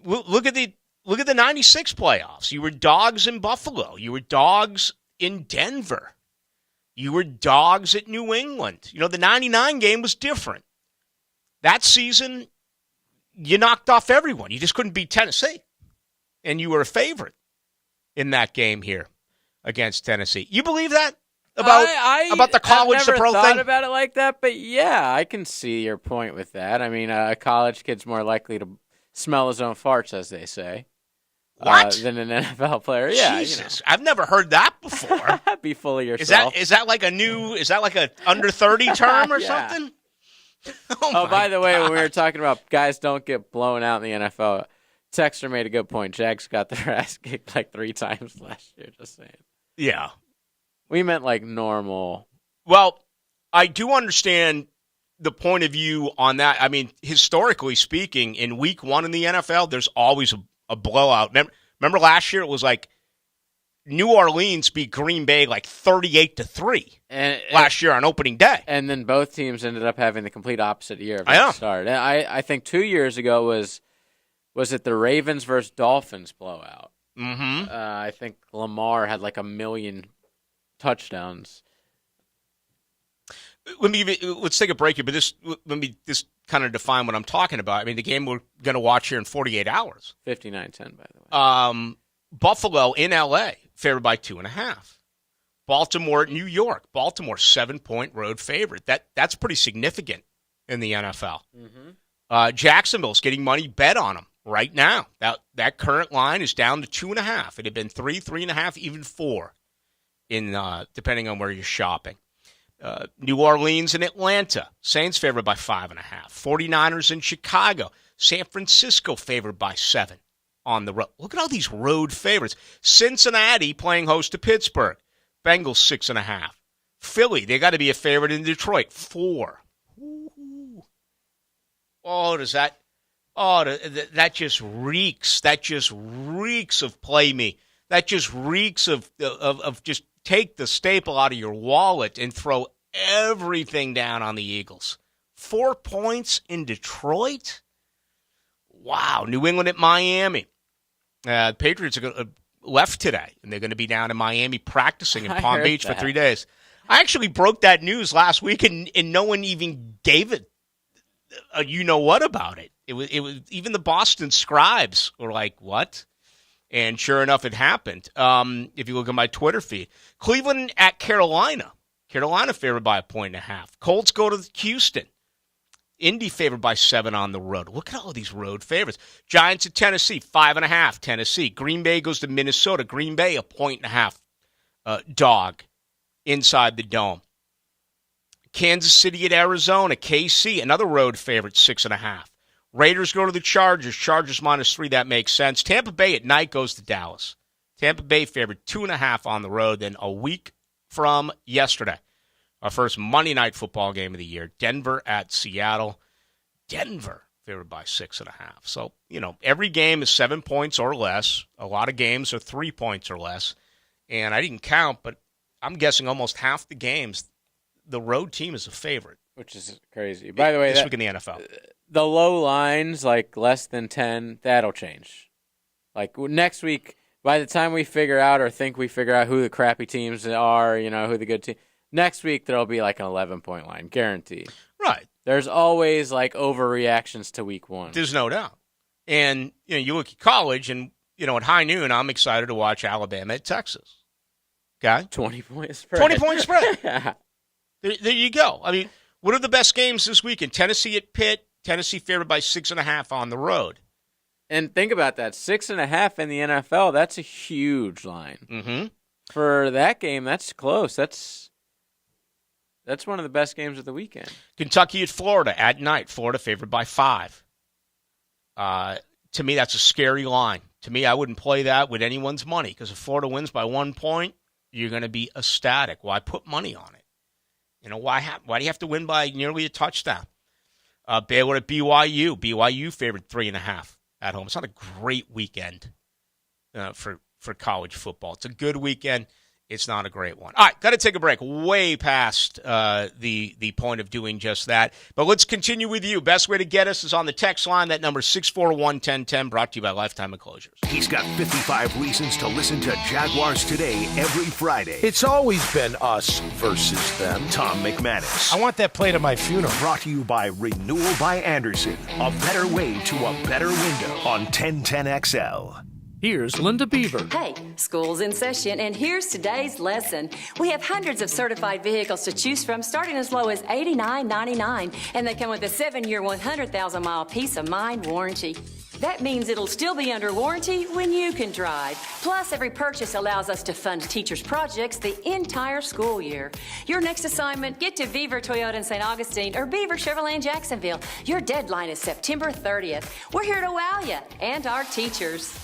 Look at the 96 playoffs. You were dogs in Buffalo. You were dogs in Denver. You were dogs at New England. The 99 game was different. That season, you knocked off everyone. You just couldn't beat Tennessee. And you were a favorite in that game here against Tennessee. You believe that about the college to pro thing? I've never thought about it like that, but yeah, I can see your point with that. I mean, a college kid's more likely to smell his own farts, as they say. What? Than an NFL player. Yeah. Jesus. I've never heard that before. Be full of yourself. Is that like a under 30 term or something? Oh, by the way, when we were talking about guys don't get blown out in the NFL, Texter made a good point. Jags got their ass kicked like 3 times last year, just saying. Yeah. We meant like normal. Well, I do understand the point of view on that. I mean, historically speaking, in week 1 in the NFL, there's always a blowout. Remember last year it was like New Orleans beat Green Bay like 38-3 last year on opening day. And then both teams ended up having the complete opposite year of the start. And I think 2 years ago was it the Ravens versus Dolphins blowout? Mm-hmm. I think Lamar had like 1 million touchdowns. Let's take a break here, but let me just kind of define what I'm talking about. I mean, the game we're going to watch here in 48 hours. 59-10, by the way. Buffalo in L.A., favored by 2.5. Baltimore, New York. Baltimore, 7-point road favorite. That's pretty significant in the NFL. Mm-hmm. Jacksonville's getting money bet on them right now. That current line is down to 2.5. It had been 3, 3.5, even 4, depending on where you're shopping. New Orleans and Atlanta. Saints favored by 5.5. 49ers in Chicago. San Francisco favored by 7 on the road. Look at all these road favorites. Cincinnati playing host to Pittsburgh. Bengals 6.5. Philly, they got to be a favorite in Detroit. 4. Ooh. That just reeks. That just reeks of play me. That just reeks of just take the staple out of your wallet and throw everything down on the Eagles. 4 points in Detroit? Wow. New England at Miami. The Patriots are left today, and they're going to be down in Miami practicing in Palm Beach for 3 days. I actually broke that news last week, and no one even gave it a you-know-what about it. It was even the Boston Scribes were like, what? And sure enough, it happened. If you look at my Twitter feed. Cleveland at Carolina. Carolina favored by 1.5. Colts go to Houston. Indy favored by 7 on the road. Look at all of these road favorites. Giants at Tennessee, 5.5. Tennessee. Green Bay goes to Minnesota. Green Bay, 1.5 dog inside the dome. Kansas City at Arizona. KC, another road favorite, 6.5. Raiders go to the Chargers. Chargers -3. That makes sense. Tampa Bay at night goes to Dallas. Tampa Bay favored 2.5 on the road. Then a week from yesterday, our first Monday night football game of the year, Denver at Seattle. Denver favored by 6.5. So, every game is 7 points or less. A lot of games are 3 points or less. And I didn't count, but I'm guessing almost half the games, the road team is a favorite. Which is crazy. By the way, this week in the NFL. The low lines, like less than 10, that'll change. Like next week, by the time we figure out or think we figure out who the crappy teams are, who the good team, Next week, there'll be like an 11-point line, guaranteed. Right. There's always like overreactions to week one. There's no doubt. And you look at college, and at high noon, I'm excited to watch Alabama at Texas. Okay, 20-point spread. 20-point spread. There you go. I mean, what are the best games this weekend? Tennessee at Pitt. Tennessee favored by 6.5 on the road. And think about that, 6.5 in the NFL. That's a huge line. Mm-hmm. For that game, that's close. That's one of the best games of the weekend. Kentucky at Florida at night. Florida favored by 5. To me, that's a scary line. To me, I wouldn't play that with anyone's money because if Florida wins by 1 point, you're going to be ecstatic. Why put money on it? Why do you have to win by nearly a touchdown? Baylor at BYU. BYU favored 3.5 at home. It's not a great weekend for college football. It's a good weekend. It's not a great one. All right, got to take a break. Way past the point of doing just that. But let's continue with you. Best way to get us is on the text line. That number is 641-1010, brought to you by Lifetime Enclosures. He's got 55 reasons to listen to Jaguars Today every Friday. It's always been us versus them. Tom McManus. I want that played at my funeral. Brought to you by Renewal by Anderson. A better way to a better window on 1010XL. Here's Linda Beaver. Hey, school's in session, and here's today's lesson. We have hundreds of certified vehicles to choose from, starting as low as $89.99, and they come with a 7-year, 100,000-mile peace of mind warranty. That means it'll still be under warranty when you can drive. Plus, every purchase allows us to fund teachers' projects the entire school year. Your next assignment, get to Beaver Toyota in St. Augustine or Beaver Chevrolet in Jacksonville. Your deadline is September 30th. We're here to wow you and our teachers.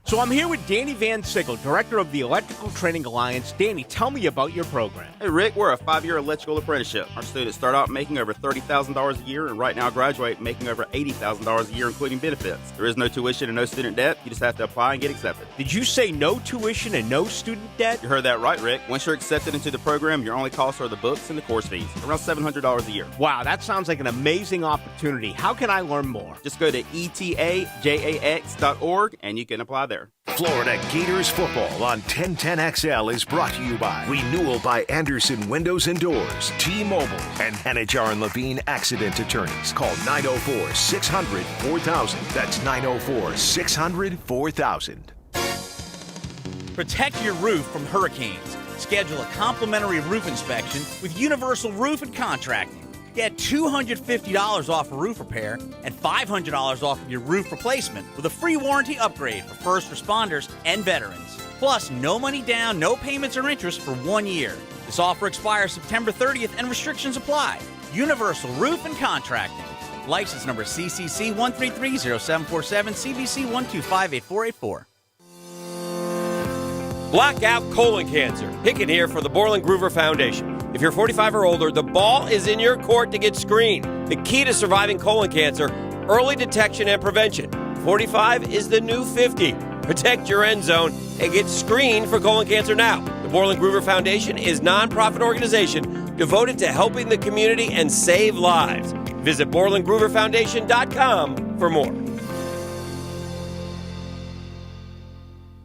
So I'm here with Danny Van Sickle, Director of the Electrical Training Alliance. Danny, tell me about your program. Hey, Rick, we're a 5-year electrical apprenticeship. Our students start out making over $30,000 a year, and right now graduate making over $80,000 a year, including benefits. There is no tuition and no student debt. You just have to apply and get accepted. Did you say no tuition and no student debt? You heard that right, Rick. Once you're accepted into the program, your only costs are the books and the course fees, around $700 a year. Wow, that sounds like an amazing opportunity. How can I learn more? Just go to etajax.org, and you can apply there. Florida Gators football on 1010XL is brought to you by Renewal by Anderson Windows and Doors, T-Mobile, and Hannachar and Levine Accident Attorneys. Call 904-600-4000. That's 904-600-4000. Protect your roof from hurricanes. Schedule a complimentary roof inspection with Universal Roof and Contracting. Get $250 off a roof repair and $500 off of your roof replacement with a free warranty upgrade for first responders and veterans. Plus, no money down, no payments or interest for 1 year. This offer expires September 30th and restrictions apply. Universal Roof and Contracting. License number CCC 1330747, CBC 1258484. Blackout colon cancer. Hicken here for the Borland Groover Foundation. If you're 45 or older, the ball is in your court to get screened. The key to surviving colon cancer, early detection and prevention. 45 is the new 50. Protect your end zone and get screened for colon cancer now. The Borland Groover Foundation is a nonprofit organization devoted to helping the community and save lives. Visit BorlandGrooverFoundation.com for more.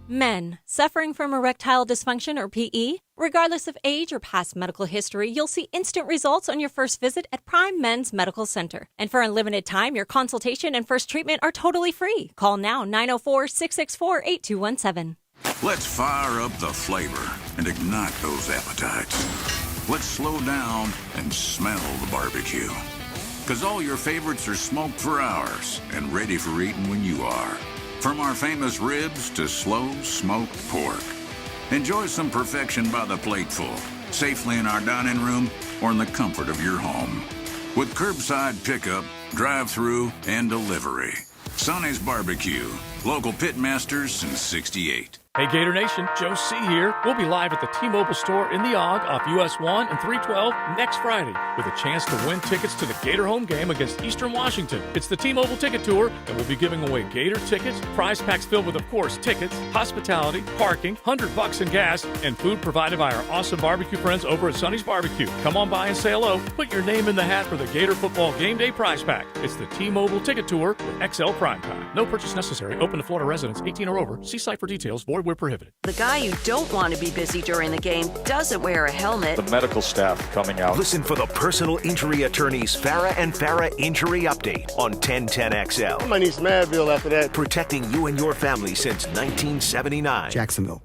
Men suffering from erectile dysfunction or PE, regardless of age or past medical history, you'll see instant results on your first visit at Prime Men's Medical Center. And for unlimited time, your consultation and first treatment are totally free. Call now 904-664-8217. Let's fire up the flavor and ignite those appetites. Let's slow down and smell the barbecue. Because all your favorites are smoked for hours and ready for eating when you are. From our famous ribs to slow smoked pork. Enjoy some perfection by the plateful, safely in our dining room or in the comfort of your home. With curbside pickup, drive-through, and delivery. Sonny's Barbecue, local pitmasters since '68. Hey Gator Nation, Joe C. here. We'll be live at the T-Mobile store in the Ogg off US 1 and 312 next Friday with a chance to win tickets to the Gator home game against Eastern Washington. It's the T-Mobile Ticket Tour, and we'll be giving away Gator tickets, prize packs filled with, of course, tickets, hospitality, parking, $100 in gas, and food provided by our awesome barbecue friends over at Sonny's Barbecue. Come on by and say hello. Put your name in the hat for the Gator football game day prize pack. It's the T-Mobile Ticket Tour with XL Primetime. No purchase necessary. Open open to Florida residents 18 or over. See site for details. Void where prohibited. The guy you don't want to be busy during the game doesn't wear a helmet. The medical staff coming out. Listen for the personal injury attorneys Farah and Farah Injury Update on 1010XL. I might need some Advil after that. Protecting you and your family since 1979. Jacksonville.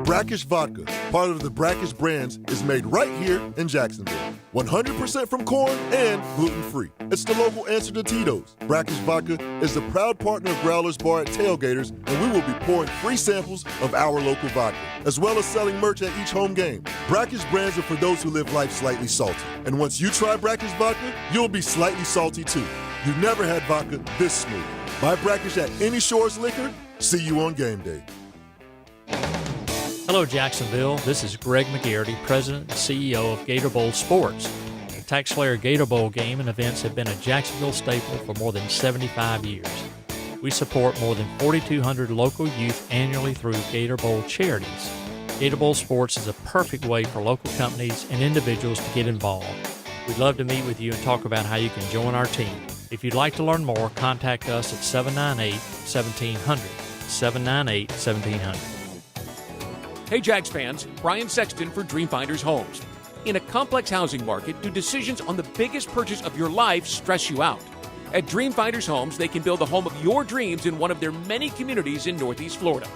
Brackish Vodka, part of the Brackish brands, is made right here in Jacksonville. 100% from corn and gluten-free. It's the local answer to Tito's. Brackish Vodka is the proud partner of Growlers Bar at Tailgaters, and we will be pouring free samples of our local vodka, as well as selling merch at each home game. Brackish brands are for those who live life slightly salty. And once you try Brackish Vodka, you'll be slightly salty too. You've never had vodka this smooth. Buy Brackish at any Shores Liquor. See you on game day. Hello, Jacksonville. This is Greg McGarity, President and CEO of Gator Bowl Sports. The Tax Slayer Gator Bowl game and events have been a Jacksonville staple for more than 75 years. We support more than 4,200 local youth annually through Gator Bowl charities. Gator Bowl Sports is a perfect way for local companies and individuals to get involved. We'd love to meet with you and talk about how you can join our team. If you'd like to learn more, contact us at 798-1700, 798-1700. Hey Jags fans, Brian Sexton for Dreamfinders Homes. In a complex housing market, do decisions on the biggest purchase of your life stress you out? At Dreamfinders Homes, they can build the home of your dreams in one of their many communities in Northeast Florida.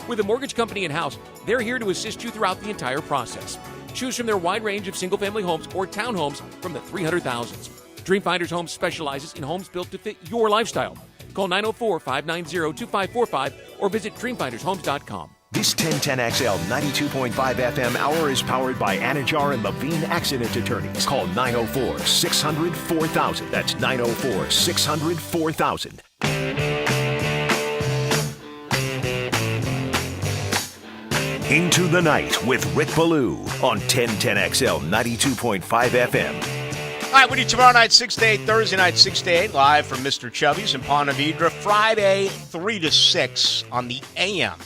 With a mortgage company in-house, they're here to assist you throughout the entire process. Choose from their wide range of single-family homes or townhomes from the 300,000s. Dreamfinders Homes specializes in homes built to fit your lifestyle. Call 904-590-2545 or visit dreamfindershomes.com. This 1010XL 92.5 FM hour is powered by Anajar and Levine Accident Attorneys. Call 904-600-4000. That's 904-600-4000. Into the Night with Rick Ballou on 1010XL 92.5 FM. All right, we do tomorrow night, 6 to 8, Thursday night, 6 to 8, live from Mr. Chubby's in Ponte Vedra. Friday, 3 to 6 on the AM.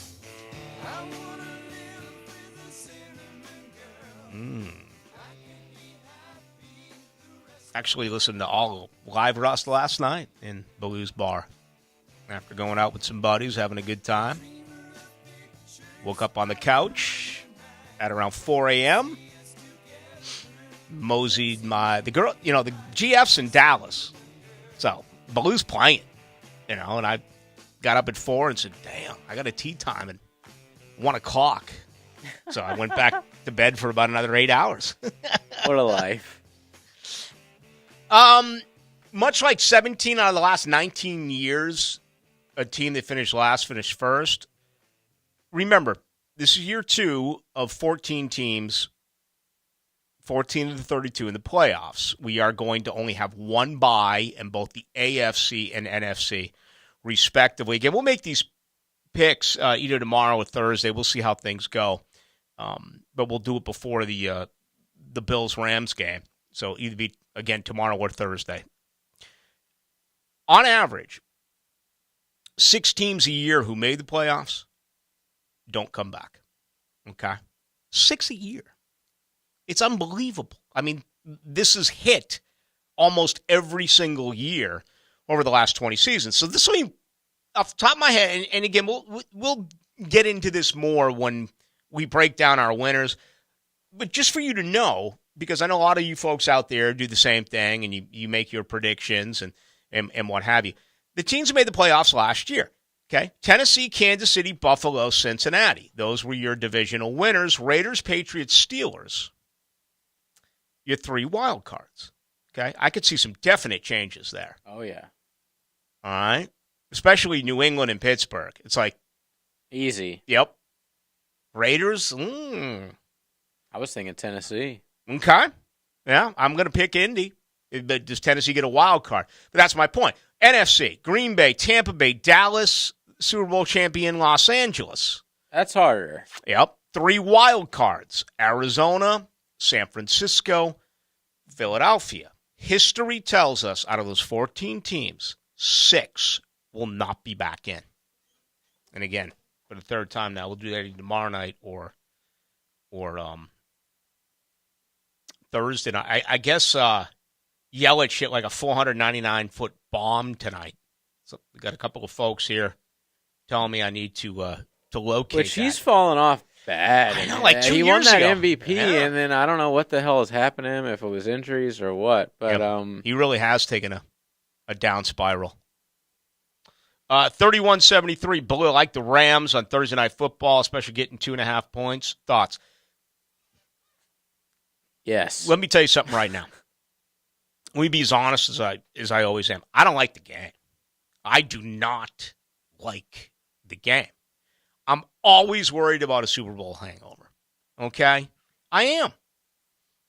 Actually listened to all live Rust last night in Ballou's bar. After going out with some buddies, having a good time. Woke up on the couch at around 4 a.m. Moseyed the girl, the GF's in Dallas. So Ballou's playing, and I got up at 4 and said, damn, I got a tea time at 1 o'clock. So I went back to bed for about another 8 hours. What a life. Much like 17 out of the last 19 years, a team that finished last finished first. Remember, this is year 2 of 14 teams, 14 of the 32 in the playoffs. We are going to only have one bye in both the AFC and NFC, respectively. Again, we'll make these picks either tomorrow or Thursday. We'll see how things go. But we'll do it before the Bills-Rams game. So either be, again, tomorrow or Thursday. On average, 6 teams a year who made the playoffs don't come back. Okay? 6 a year. It's unbelievable. I mean, this has hit almost every single year over the last 20 seasons. So this will be off the top of my head, and again, we'll get into this more when we break down our winners. But just for you to know, because I know a lot of you folks out there do the same thing, and you make your predictions and what have you. The teams that made the playoffs last year, okay? Tennessee, Kansas City, Buffalo, Cincinnati. Those were your divisional winners. Raiders, Patriots, Steelers. Your 3 wild cards, okay? I could see some definite changes there. Oh, yeah. All right? Especially New England and Pittsburgh. It's like... Easy. Yep. Raiders, I was thinking Tennessee. Okay. Yeah, I'm going to pick Indy. But does Tennessee get a wild card? But that's my point. NFC, Green Bay, Tampa Bay, Dallas, Super Bowl champion Los Angeles. That's harder. Yep. 3 wild cards. Arizona, San Francisco, Philadelphia. History tells us out of those 14 teams, 6 will not be back in. And again, for the third time now, we'll do that tomorrow night or Thursday night. I guess Yelich hit like a 499-foot bomb tonight. So we got a couple of folks here telling me I need to locate. Which he's fallen off bad. I know, like 2 he won years that ago. MVP, Yeah. and then I don't know what the hell has happened to him, if it was injuries or what. But he really has taken a down spiral. 31-73, Ballou like the Rams on Thursday Night Football, especially getting 2.5 points. Thoughts? Yes. Let me tell you something right now. Let me be as honest as I always am. I don't like the game. I do not like the game. I'm always worried about a Super Bowl hangover. Okay? I am.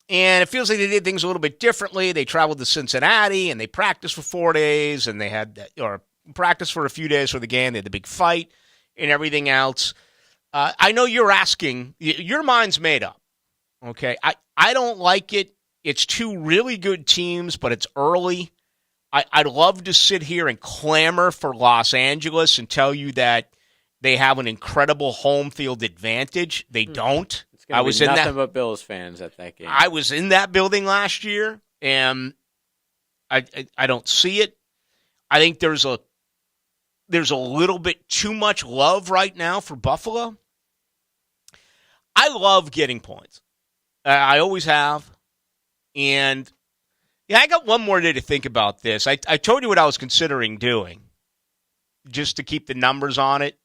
And it feels like they did things a little bit differently. They traveled to Cincinnati, and they practiced for 4 days, and they had practiced for a few days for the game. They had the big fight and everything else. I know you're asking. Your mind's made up. Okay? I don't like it. It's two really good teams, but it's early. I'd love to sit here and clamor for Los Angeles and tell you that they have an incredible home field advantage. They don't. It's going to be nothing but Bills fans at that game. I was in that building last year, and I don't see it. I think there's a little bit too much love right now for Buffalo. I love getting points. I always have. And yeah, I got one more day to think about this. I told you what I was considering doing, just to keep the numbers on it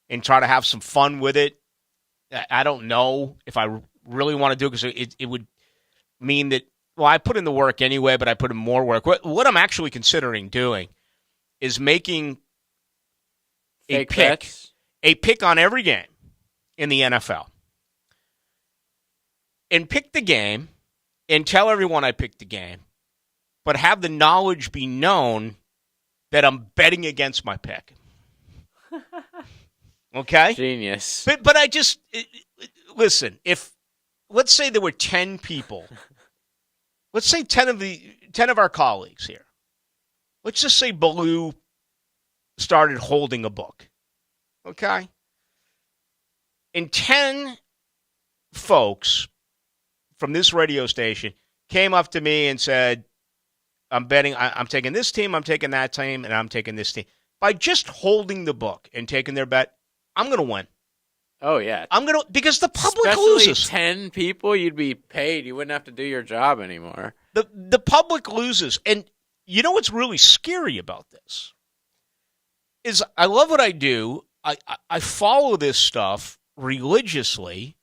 and try to have some fun with it. I don't know if I really want to do it because it would mean that, well, I put in the work anyway, but I put in more work. What I'm actually considering doing is making a pick on every game in the NFL. And pick the game and tell everyone I picked the game, but have the knowledge be known that I'm betting against my pick. Okay? Genius. But I just, listen, let's say there were 10 people, let's say 10 of our colleagues here. Let's just say Ballou started holding a book. Okay? And 10 folks from this radio station came up to me and said, I'm betting, I'm taking this team, I'm taking that team, and I'm taking this team. By just holding the book and taking their bet, I'm going to win. Oh, yeah. Because the public Especially loses. 10 people, you'd be paid. You wouldn't have to do your job anymore. The public loses. And you know what's really scary about this? Is I love what I do. I follow this stuff religiously.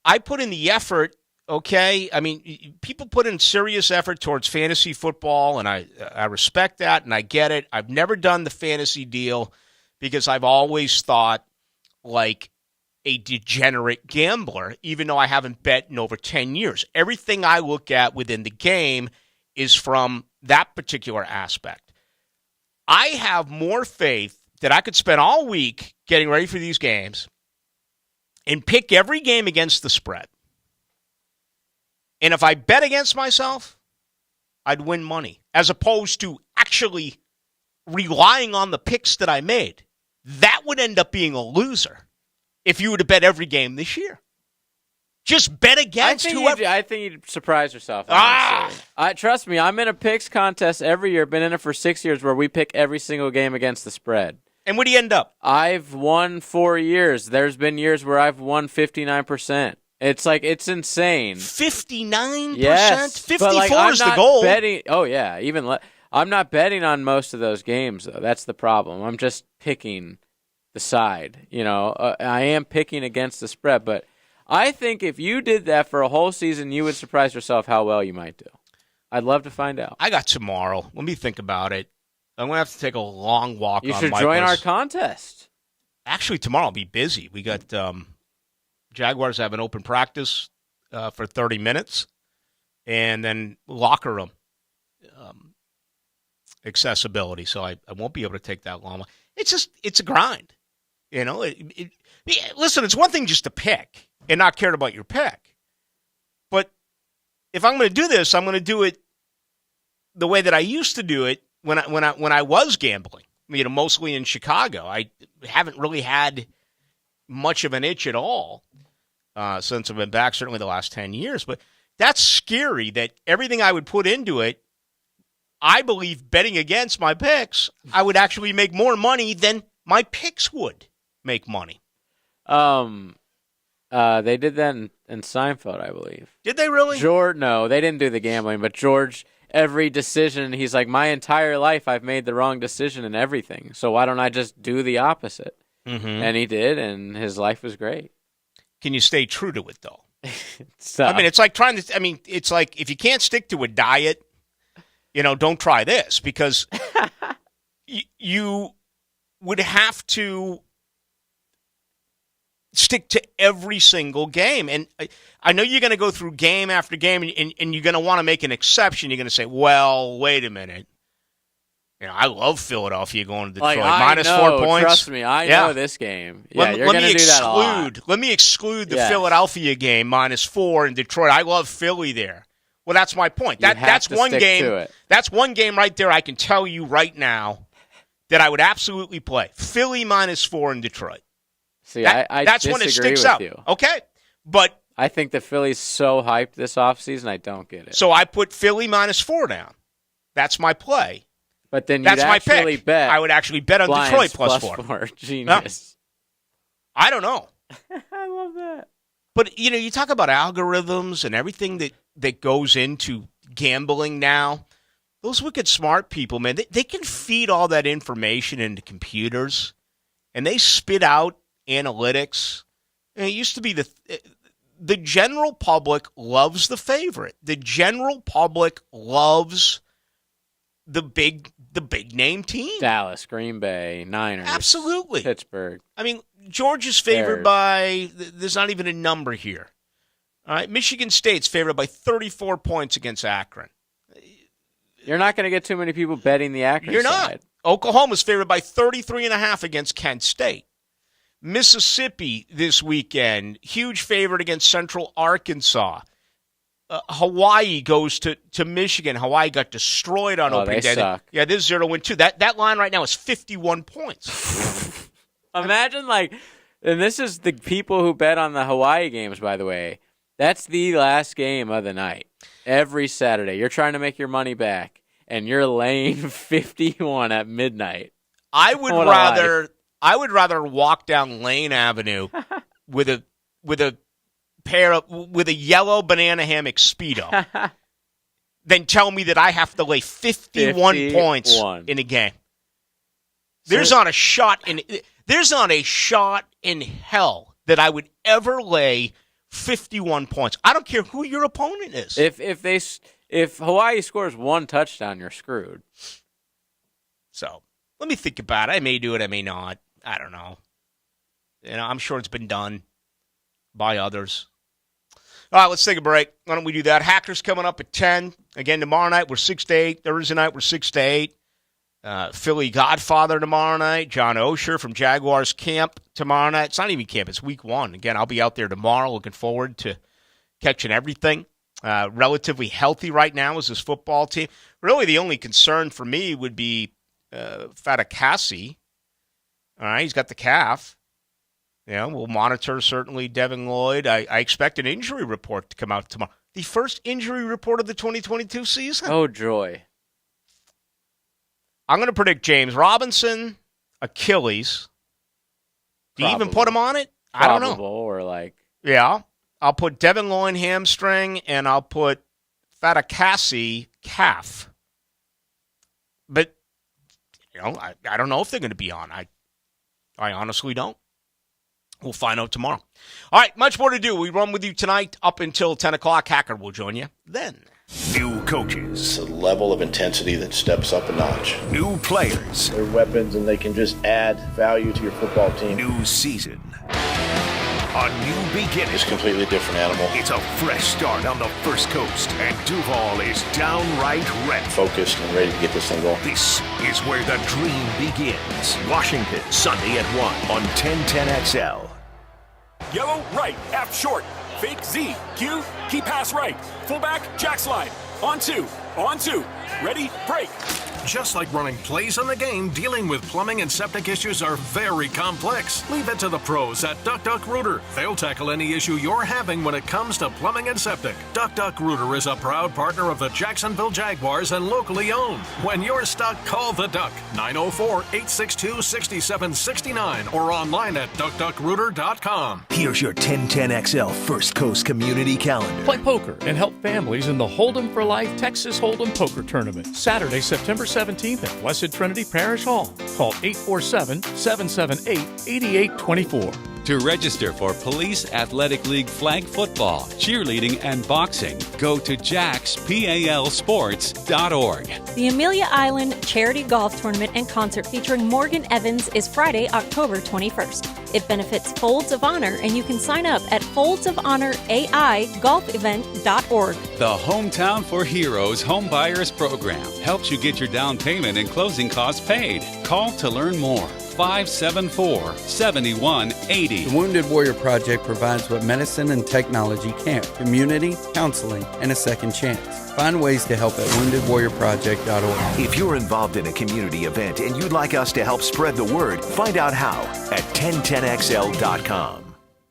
I put in the effort, okay? I mean, people put in serious effort towards fantasy football, and I respect that, and I get it. I've never done the fantasy deal because I've always thought like a degenerate gambler, even though I haven't bet in over 10 years. Everything I look at within the game is from that particular aspect. I have more faith that I could spend all week getting ready for these games and pick every game against the spread. And if I bet against myself, I'd win money, as opposed to actually relying on the picks that I made. That would end up being a loser if you were to bet every game this year. Just bet against whoever. I think you'd surprise yourself. Trust me, I'm in a picks contest every year. Been in it for 6 years where we pick every single game against the spread. And where do you end up? I've won 4 years. There's been years where I've won 59%. It's like, it's insane. 59%? Yes. 54 is the goal. Betting, oh, yeah. I'm not betting on most of those games, though. That's the problem. I'm just picking the side. I am picking against the spread, but I think if you did that for a whole season, you would surprise yourself how well you might do. I'd love to find out. I got tomorrow. Let me think about it. I'm going to have to take a long walk. You should join our contest. Actually, tomorrow I'll be busy. We got Jaguars have an open practice for 30 minutes, and then locker room accessibility. So I won't be able to take that long. It's a grind. Listen, it's one thing just to pick and not care about your pick. But if I'm going to do this, I'm going to do it the way that I used to do it when I was gambling, mostly in Chicago. I haven't really had much of an itch at all since I've been back, certainly the last 10 years. But that's scary that everything I would put into it, I believe betting against my picks, I would actually make more money than my picks would make money. They did that in Seinfeld, I believe. Did they really? George, no, they didn't do the gambling, but George, every decision, he's like, my entire life I've made the wrong decision in everything, so why don't I just do the opposite? Mm-hmm. And he did, and his life was great. Can you stay true to it, though? So, I mean, it's like it's like if you can't stick to a diet, don't try this, because you would have to stick to every single game. And I know you're going to go through game after game, and you're going to want to make an exception. You're going to say, well, wait a minute. I love Philadelphia going to Detroit. Minus 4 points. Trust me, I know this game. Yeah, you're going to do that a lot. Let me exclude the Philadelphia game, -4 in Detroit. I love Philly there. Well, that's my point. That's one game. That's one game right there I can tell you right now that I would absolutely play. Philly -4 in Detroit. See, that's when it sticks out. You. Okay, but I think the Philly's so hyped this offseason, I don't get it. So I put Philly -4 down. That's my play. But then you'd actually bet. I would actually bet on Detroit +4. Genius. I don't know. I love that. But, you talk about algorithms and everything that goes into gambling now. Those wicked smart people, man, they can feed all that information into computers, and they spit out analytics. And it used to be the general public loves the favorite. The general public loves the big name team. Dallas, Green Bay, Niners. Absolutely. Pittsburgh. I mean, Georgia's favored by, there's not even a number here. All right, Michigan State's favored by 34 points against Akron. You're not going to get too many people betting the Akron You're side. not. Oklahoma's favored by 33.5 against Kent State. Mississippi this weekend, huge favorite against Central Arkansas. Hawaii goes to Michigan. Hawaii got destroyed on opening day. Suck. Yeah, this is 0-win too. That line right now is 51 points. Imagine, and this is the people who bet on the Hawaii games, by the way. That's the last game of the night. Every Saturday, you're trying to make your money back, and you're laying 51 at midnight. I would rather walk down Lane Avenue with a yellow banana hammock Speedo than tell me that I have to lay 51 points in a game. There's not a shot in hell that I would ever lay 51 points. I don't care who your opponent is. If Hawaii scores one touchdown, you're screwed. So let me think about it. I may do it. I may not. I don't know. I'm sure it's been done by others. All right, let's take a break. Why don't we do that? Hackers coming up at 10. Again, tomorrow night we're 6 to 8. Thursday night we're 6 to 8. Philly Godfather tomorrow night. John Osher from Jaguars camp tomorrow night. It's not even camp. It's week 1. Again, I'll be out there tomorrow. Looking forward to catching everything. Relatively healthy right now is this football team. Really, the only concern for me would be Fatakasi. All right, he's got the calf. We'll monitor certainly Devin Lloyd. I expect an injury report to come out tomorrow. The first injury report of the 2022 season. Oh, joy. I'm going to predict James Robinson, Achilles. Do you even put him on it? I don't know. Or Yeah. I'll put Devin Lloyd hamstring, and I'll put Fatakasi calf. But, I don't know if they're going to be on. I honestly don't. We'll find out tomorrow. All right, much more to do. We run with you tonight up until 10 o'clock. Hacker will join you then. New coaches. It's a level of intensity that steps up a notch. New players. They're weapons, and they can just add value to your football team. New season. A new beginning. It's a completely different animal. It's a fresh start on the First Coast, and Duval is downright ready. Focused and ready to get this thing going. This is where the dream begins. Washington, Sunday at 1 on 1010XL. Yellow, right, F short. Fake Z, Q, key pass right. Fullback, jack slide. On two. Ready, break. Just like running plays on the game, dealing with plumbing and septic issues are very complex. Leave it to the pros at DuckDuckRooter. They'll tackle any issue you're having when it comes to plumbing and septic. DuckDuckRooter is a proud partner of the Jacksonville Jaguars and locally owned. When you're stuck, call the Duck, 904-862-6769 or online at DuckDuckRooter.com. Here's your 1010XL First Coast Community Calendar. Play poker and help families in the Hold'em for Life Texas Hold'em Poker Tournament. Saturday, September 17th at Blessed Trinity Parish Hall. Call 847-778-8824. To register for Police Athletic League flag football, cheerleading, and boxing, go to jaxpalsports.org. The Amelia Island Charity Golf Tournament and Concert featuring Morgan Evans is Friday, October 21st. It benefits Folds of Honor, and you can sign up at foldsofhonoraigolfevent.org. The Hometown for Heroes Home Buyers Program helps you get your down payment and closing costs paid. Call to learn more. 574-7180. The Wounded Warrior Project provides what medicine and technology can't: community, counseling, and a second chance. Find ways to help at woundedwarriorproject.org. If you're involved in a community event and you'd like us to help spread the word, find out how at 1010XL.com.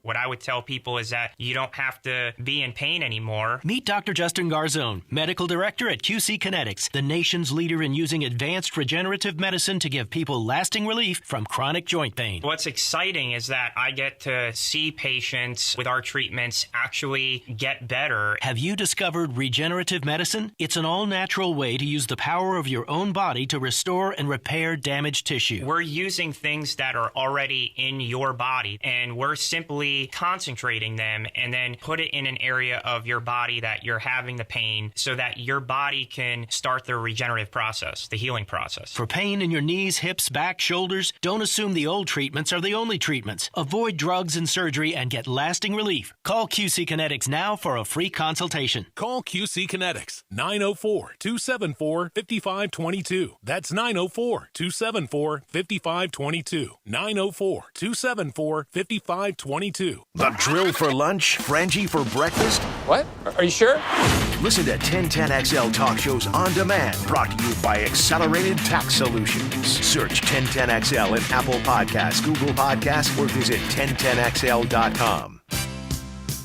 What I would tell people is that you don't have to be in pain anymore. Meet Dr. Justin Garzone, Medical Director at QC Kinetics, the nation's leader in using advanced regenerative medicine to give people lasting relief from chronic joint pain. What's exciting is that I get to see patients with our treatments actually get better. Have you discovered regenerative medicine? It's an all-natural way to use the power of your own body to restore and repair damaged tissue. We're using things that are already in your body, and we're simply concentrating them and then put it in an area of your body that you're having the pain so that your body can start the regenerative process, the healing process. For pain in your knees, hips, back, shoulders, don't assume the old treatments are the only treatments. Avoid drugs and surgery and get lasting relief. Call QC Kinetics now for a free consultation. Call QC Kinetics, 904-274-5522. That's 904-274-5522. 904-274-5522. The drill for lunch, Frangie for breakfast. What? Are you sure? Listen to 1010XL talk shows on demand, brought to you by Accelerated Tax Solutions. Search 1010XL in Apple Podcasts, Google Podcasts, or visit 1010XL.com.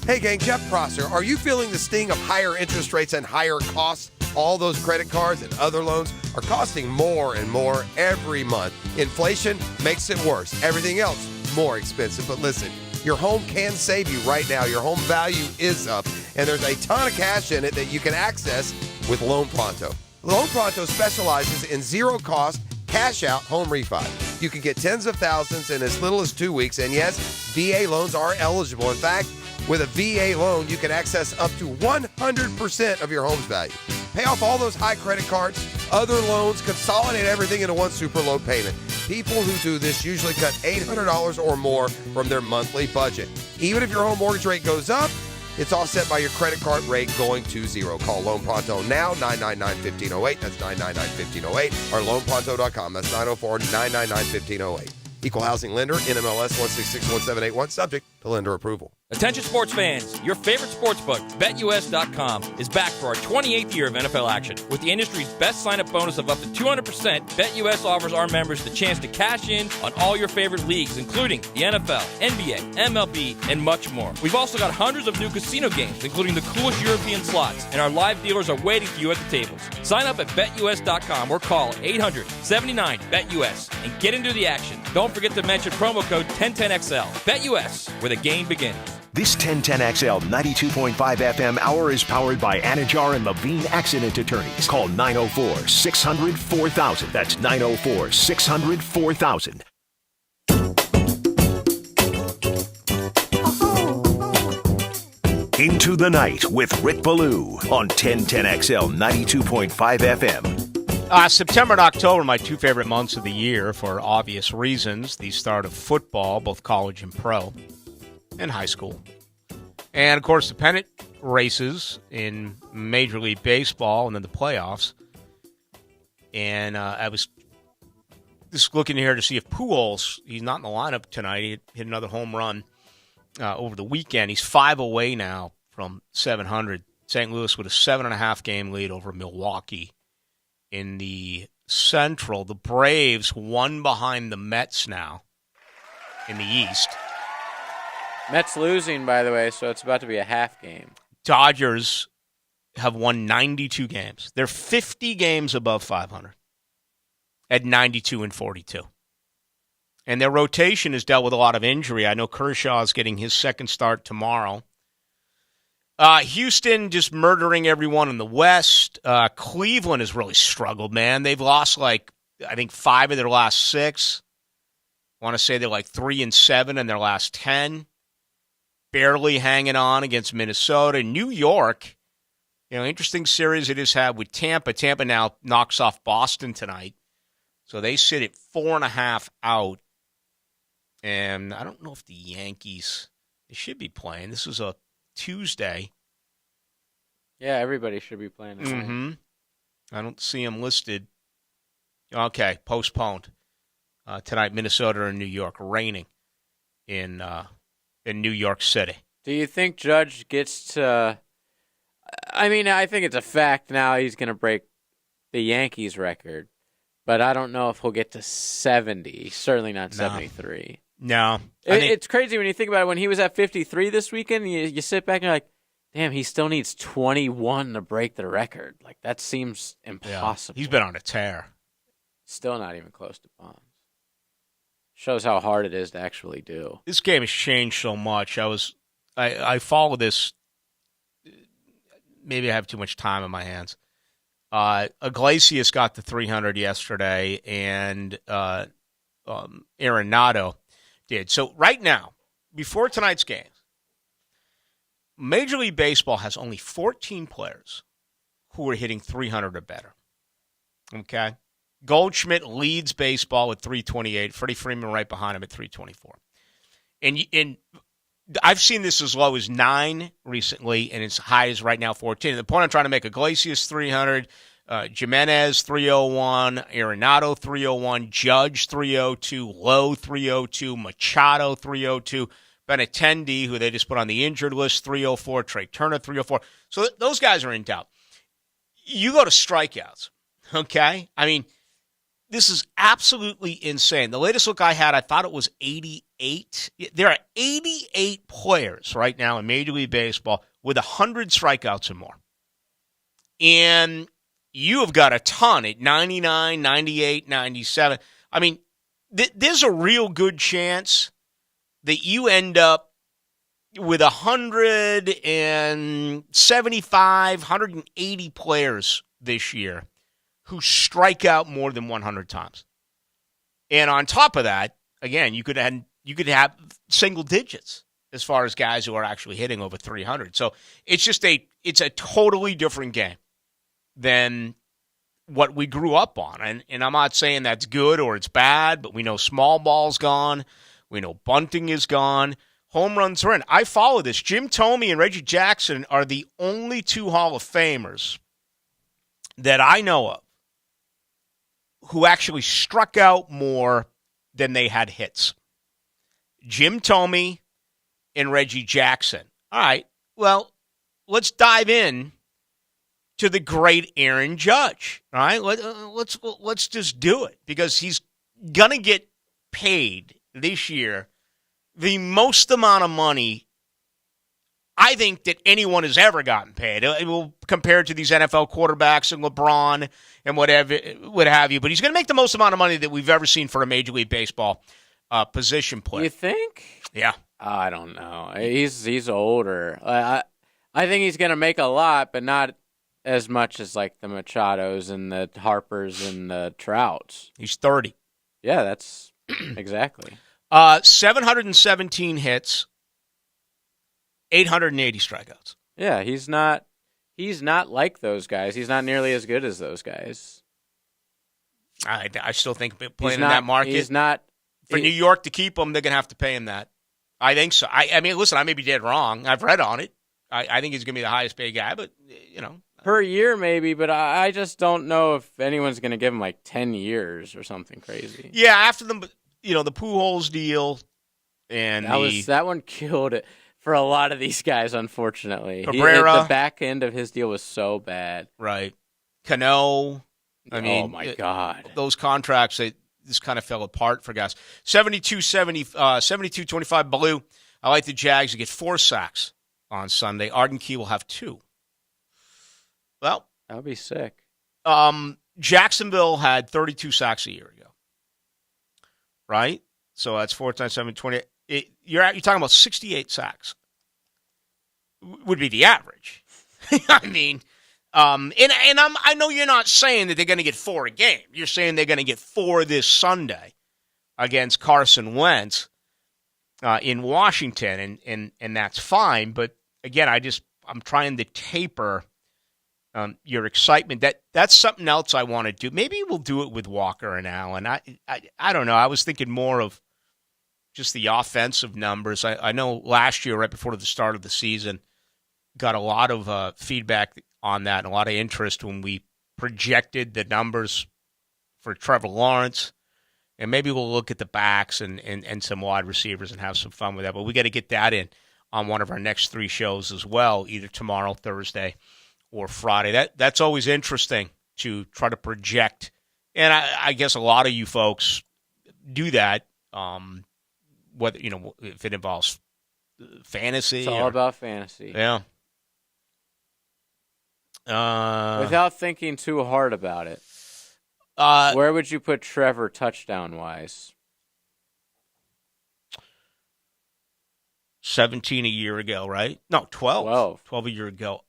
Hey gang, Jeff Prosser. Are you feeling the sting of higher interest rates and higher costs? All those credit cards and other loans are costing more and more every month. Inflation makes it worse. Everything else more expensive. But listen, your home can save you right now. Your home value is up, and there's a ton of cash in it that you can access with Loan Pronto. Loan Pronto specializes in zero-cost, cash-out home refi. You can get tens of thousands in as little as 2 weeks, and yes, VA loans are eligible. In fact, with a VA loan, you can access up to 100% of your home's value. Pay off all those high credit cards, other loans, consolidate everything into one super low payment. People who do this usually cut $800 or more from their monthly budget. Even if your home mortgage rate goes up, it's offset by your credit card rate going to zero. Call Loan Pronto now, 999-1508. That's 999-1508. Or loanpronto.com. That's 904-999-1508. Equal housing lender, NMLS 1661781, subject to lender approval. Attention sports fans, your favorite sportsbook, BetUS.com, is back for our 28th year of NFL action. With the industry's best sign-up bonus of up to 200%, BetUS offers our members the chance to cash in on all your favorite leagues, including the NFL, NBA, MLB, and much more. We've also got hundreds of new casino games, including the coolest European slots, and our live dealers are waiting for you at the tables. Sign up at BetUS.com or call 800-79-BETUS and get into the action. Don't forget to mention promo code 1010XL. BetUS, where the game begins. This 1010XL 92.5 FM hour is powered by Anajar and Levine Accident Attorneys. Call 904-600-4000. That's 904-600-4000. Into the Night with Rick Ballou on 1010XL 92.5 FM. September and October are my two favorite months of the year for obvious reasons. The start of football, both college and pro, and high school. And, of course, the pennant races in Major League Baseball and then the playoffs. And I was just looking here to see if Pujols, he's not in the lineup tonight. He hit another home run over the weekend. He's 5 away now from 700. St. Louis with a 7.5 game lead over Milwaukee in the Central, the Braves one behind the Mets now in the East. Mets losing, by the way, so it's about to be a half game. Dodgers have won 92 games. They're 50 games above 500 at 92-42. And their rotation has dealt with a lot of injury. I know Kershaw is getting his second start tomorrow. Houston just murdering everyone in the West. Cleveland has really struggled, man. They've lost, I think 5 of their last 6. I want to say they're 3-7 in their last 10. Barely hanging on against Minnesota. New York, interesting series it has had with Tampa. Tampa now knocks off Boston tonight. So they sit at 4.5 out. And I don't know if the Yankees, they should be playing. This is a Tuesday. Yeah, everybody should be playing tonight. Mm-hmm. I don't see them listed. Okay, postponed. Tonight, Minnesota and New York, raining in New York City. Do you think Judge gets to... I mean, I think it's a fact now he's going to break the Yankees record, but I don't know if he'll get to 70. Certainly not 73. No. It's crazy when you think about it. When he was at 53 this weekend, you sit back and you're like, damn, he still needs 21 to break the record. That seems impossible. Yeah, he's been on a tear. Still not even close to Bonds. Shows how hard it is to actually do. This game has changed so much. I follow this. Maybe I have too much time on my hands. Iglesias got the 300 yesterday, and Arenado did. So right now, before tonight's games, Major League Baseball has only 14 players who are hitting 300 or better. Okay? Goldschmidt leads baseball with 328. Freddie Freeman right behind him at 324. And I've seen this as low as 9 recently, and as high as right now 14. And the point I'm trying to make, Iglesias 300, Jimenez 301, Arenado 301, Judge 302, Lowe 302, Machado 302, Benintendi, who they just put on the injured list, 304, Trey Turner 304. So those guys are in doubt. You go to strikeouts, okay? I mean, this is absolutely insane. The latest look I had, I thought it was 88. There are 88 players right now in Major League Baseball with 100 strikeouts or more. And you have got a ton at 99, 98, 97. I mean, there's a real good chance that you end up with 175, 180 players this year who strike out more than 100 times. And on top of that, again, you could have single digits as far as guys who are actually hitting over 300. So it's a totally different game than what we grew up on. And I'm not saying that's good or it's bad, but we know small ball's gone. We know bunting is gone. Home runs are in. I follow this. Jim Thome and Reggie Jackson are the only 2 Hall of Famers that I know of who actually struck out more than they had hits. Jim Thome and Reggie Jackson. All right, well, let's dive in to the great Aaron Judge. All right, let's just do it because he's going to get paid this year the most amount of money I think that anyone has ever gotten paid. It will compare to these NFL quarterbacks and LeBron and whatever, what have you. But he's going to make the most amount of money that we've ever seen for a Major League Baseball position player. You think? Yeah. I don't know. He's older. I think he's going to make a lot, but not as much as like the Machados and the Harpers and the Trouts. He's 30. Yeah, that's exactly. 717 hits. 880 strikeouts. Yeah, he's not like those guys. He's not nearly as good as those guys. I still think playing in that market. He's not for New York to keep him. They're gonna have to pay him that. I think so. I mean, listen, I may be dead wrong. I've read on it. I think he's gonna be the highest paid guy, but per year maybe. But I just don't know if anyone's gonna give him like 10 years or something crazy. Yeah, after the Pujols deal, and that one killed it. For a lot of these guys, unfortunately. Cabrera. The back end of his deal was so bad. Right. Cano. I mean, oh my God, those contracts, they just kind of fell apart for guys. 72-25 Ballou. I like the Jags to get 4 sacks on Sunday. Arden Key will have 2. Well, that would be sick. Jacksonville had 32 sacks a year ago, right? So that's 4 times 7, 20. You're talking about 68 sacks would be the average. I mean, I know you're not saying that they're going to get 4 a game. You're saying they're going to get 4 this Sunday against Carson Wentz in Washington, and that's fine. But again, I'm trying to taper your excitement. That's something else I want to do. Maybe we'll do it with Walker and Allen. I don't know. I was thinking more of just the offensive numbers. I know last year, right before the start of the season, got a lot of feedback on that and a lot of interest when we projected the numbers for Trevor Lawrence. And maybe we'll look at the backs and some wide receivers and have some fun with that. But we got to get that in on one of our next 3 shows as well, either tomorrow, Thursday, or Friday. That's always interesting to try to project. And I guess a lot of you folks do that, whether if it involves fantasy. It's all about fantasy. Yeah. Without thinking too hard about it. Where would you put Trevor touchdown-wise? 17 a year ago, right? No, 12. 12 a year ago.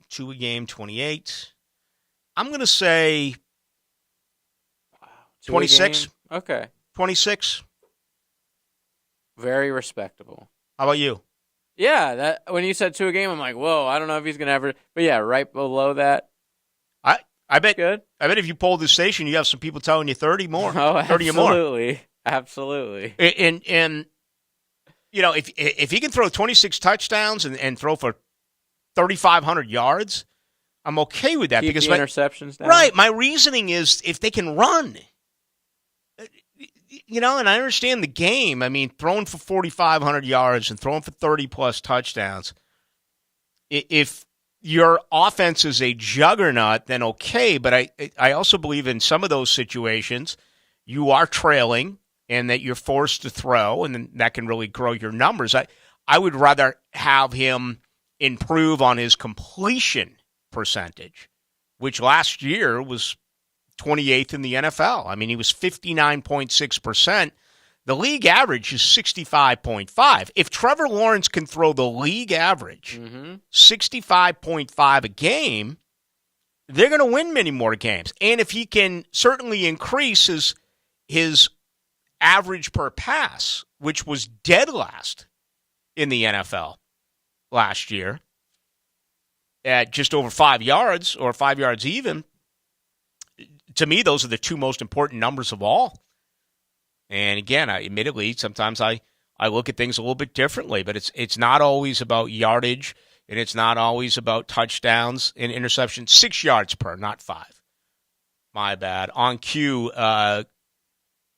2 a game, 28. I'm going to say 26. Okay. 26. Very respectable. How about you? Yeah, that when you said 2 a game, I'm like, whoa, I don't know if he's going to ever. But yeah, right below that. I bet good. I bet if you polled this station, you have some people telling you 30 more. Oh, 30 or more. Absolutely. And if he can throw 26 touchdowns and throw for 3,500 yards, I'm okay with that. Keep because the interceptions down. Right. My reasoning is if they can run. And I understand the game. I mean, throwing for 4,500 yards and throwing for 30-plus touchdowns, if your offense is a juggernaut, then okay. But I also believe in some of those situations you are trailing and that you're forced to throw, and then that can really grow your numbers. I would rather have him improve on his completion percentage, which last year was 28th in the NFL. I mean, he was 59.6%. The league average is 65.5. If Trevor Lawrence can throw the league average, 65.5 a game, they're going to win many more games. And if he can certainly increase his average per pass, which was dead last in the NFL last year, at just over 5 yards or 5 yards even, to me, those are the 2 most important numbers of all. And again, admittedly, sometimes I look at things a little bit differently, but it's not always about yardage, and it's not always about touchdowns and interceptions. 6 yards per, not 5. My bad. On cue,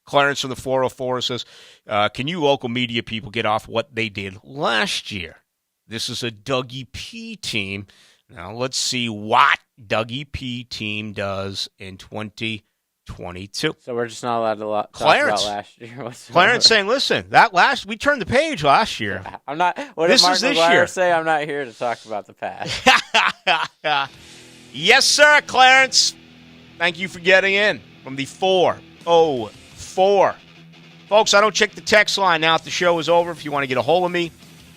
Clarence from the 404 says, can you local media people get off what they did last year? This is a Dougie P team. Now let's see what Dougie P team does in 2022. So we're just not allowed to talk Clarence, about last year. Clarence saying, listen, we turned the page last year. I'm not. What did Mark McGuire say? I'm not here to talk about the past. Yes, sir, Clarence. Thank you for getting in from the 404. Folks, I don't check the text line now if the show is over. If you want to get a hold of me,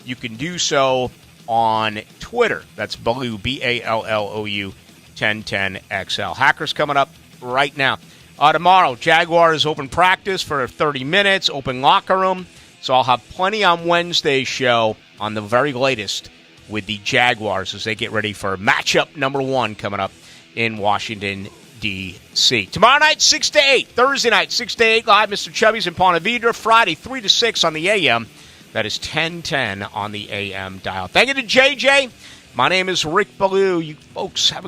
you can do so on Twitter. That's Ballou, Ballou, 1010XL. Hackers coming up right now. Tomorrow, Jaguars open practice for 30 minutes, open locker room. So I'll have plenty on Wednesday's show on the very latest with the Jaguars as they get ready for matchup number 1 coming up in Washington, D.C. Tomorrow night, 6 to 8. Thursday night, 6 to 8, live. Mr. Chubby's in Ponte Vedra. Friday, 3 to 6 on the AM. That is 1010 on the AM dial. Thank you to JJ. My name is Rick Ballou. You folks have a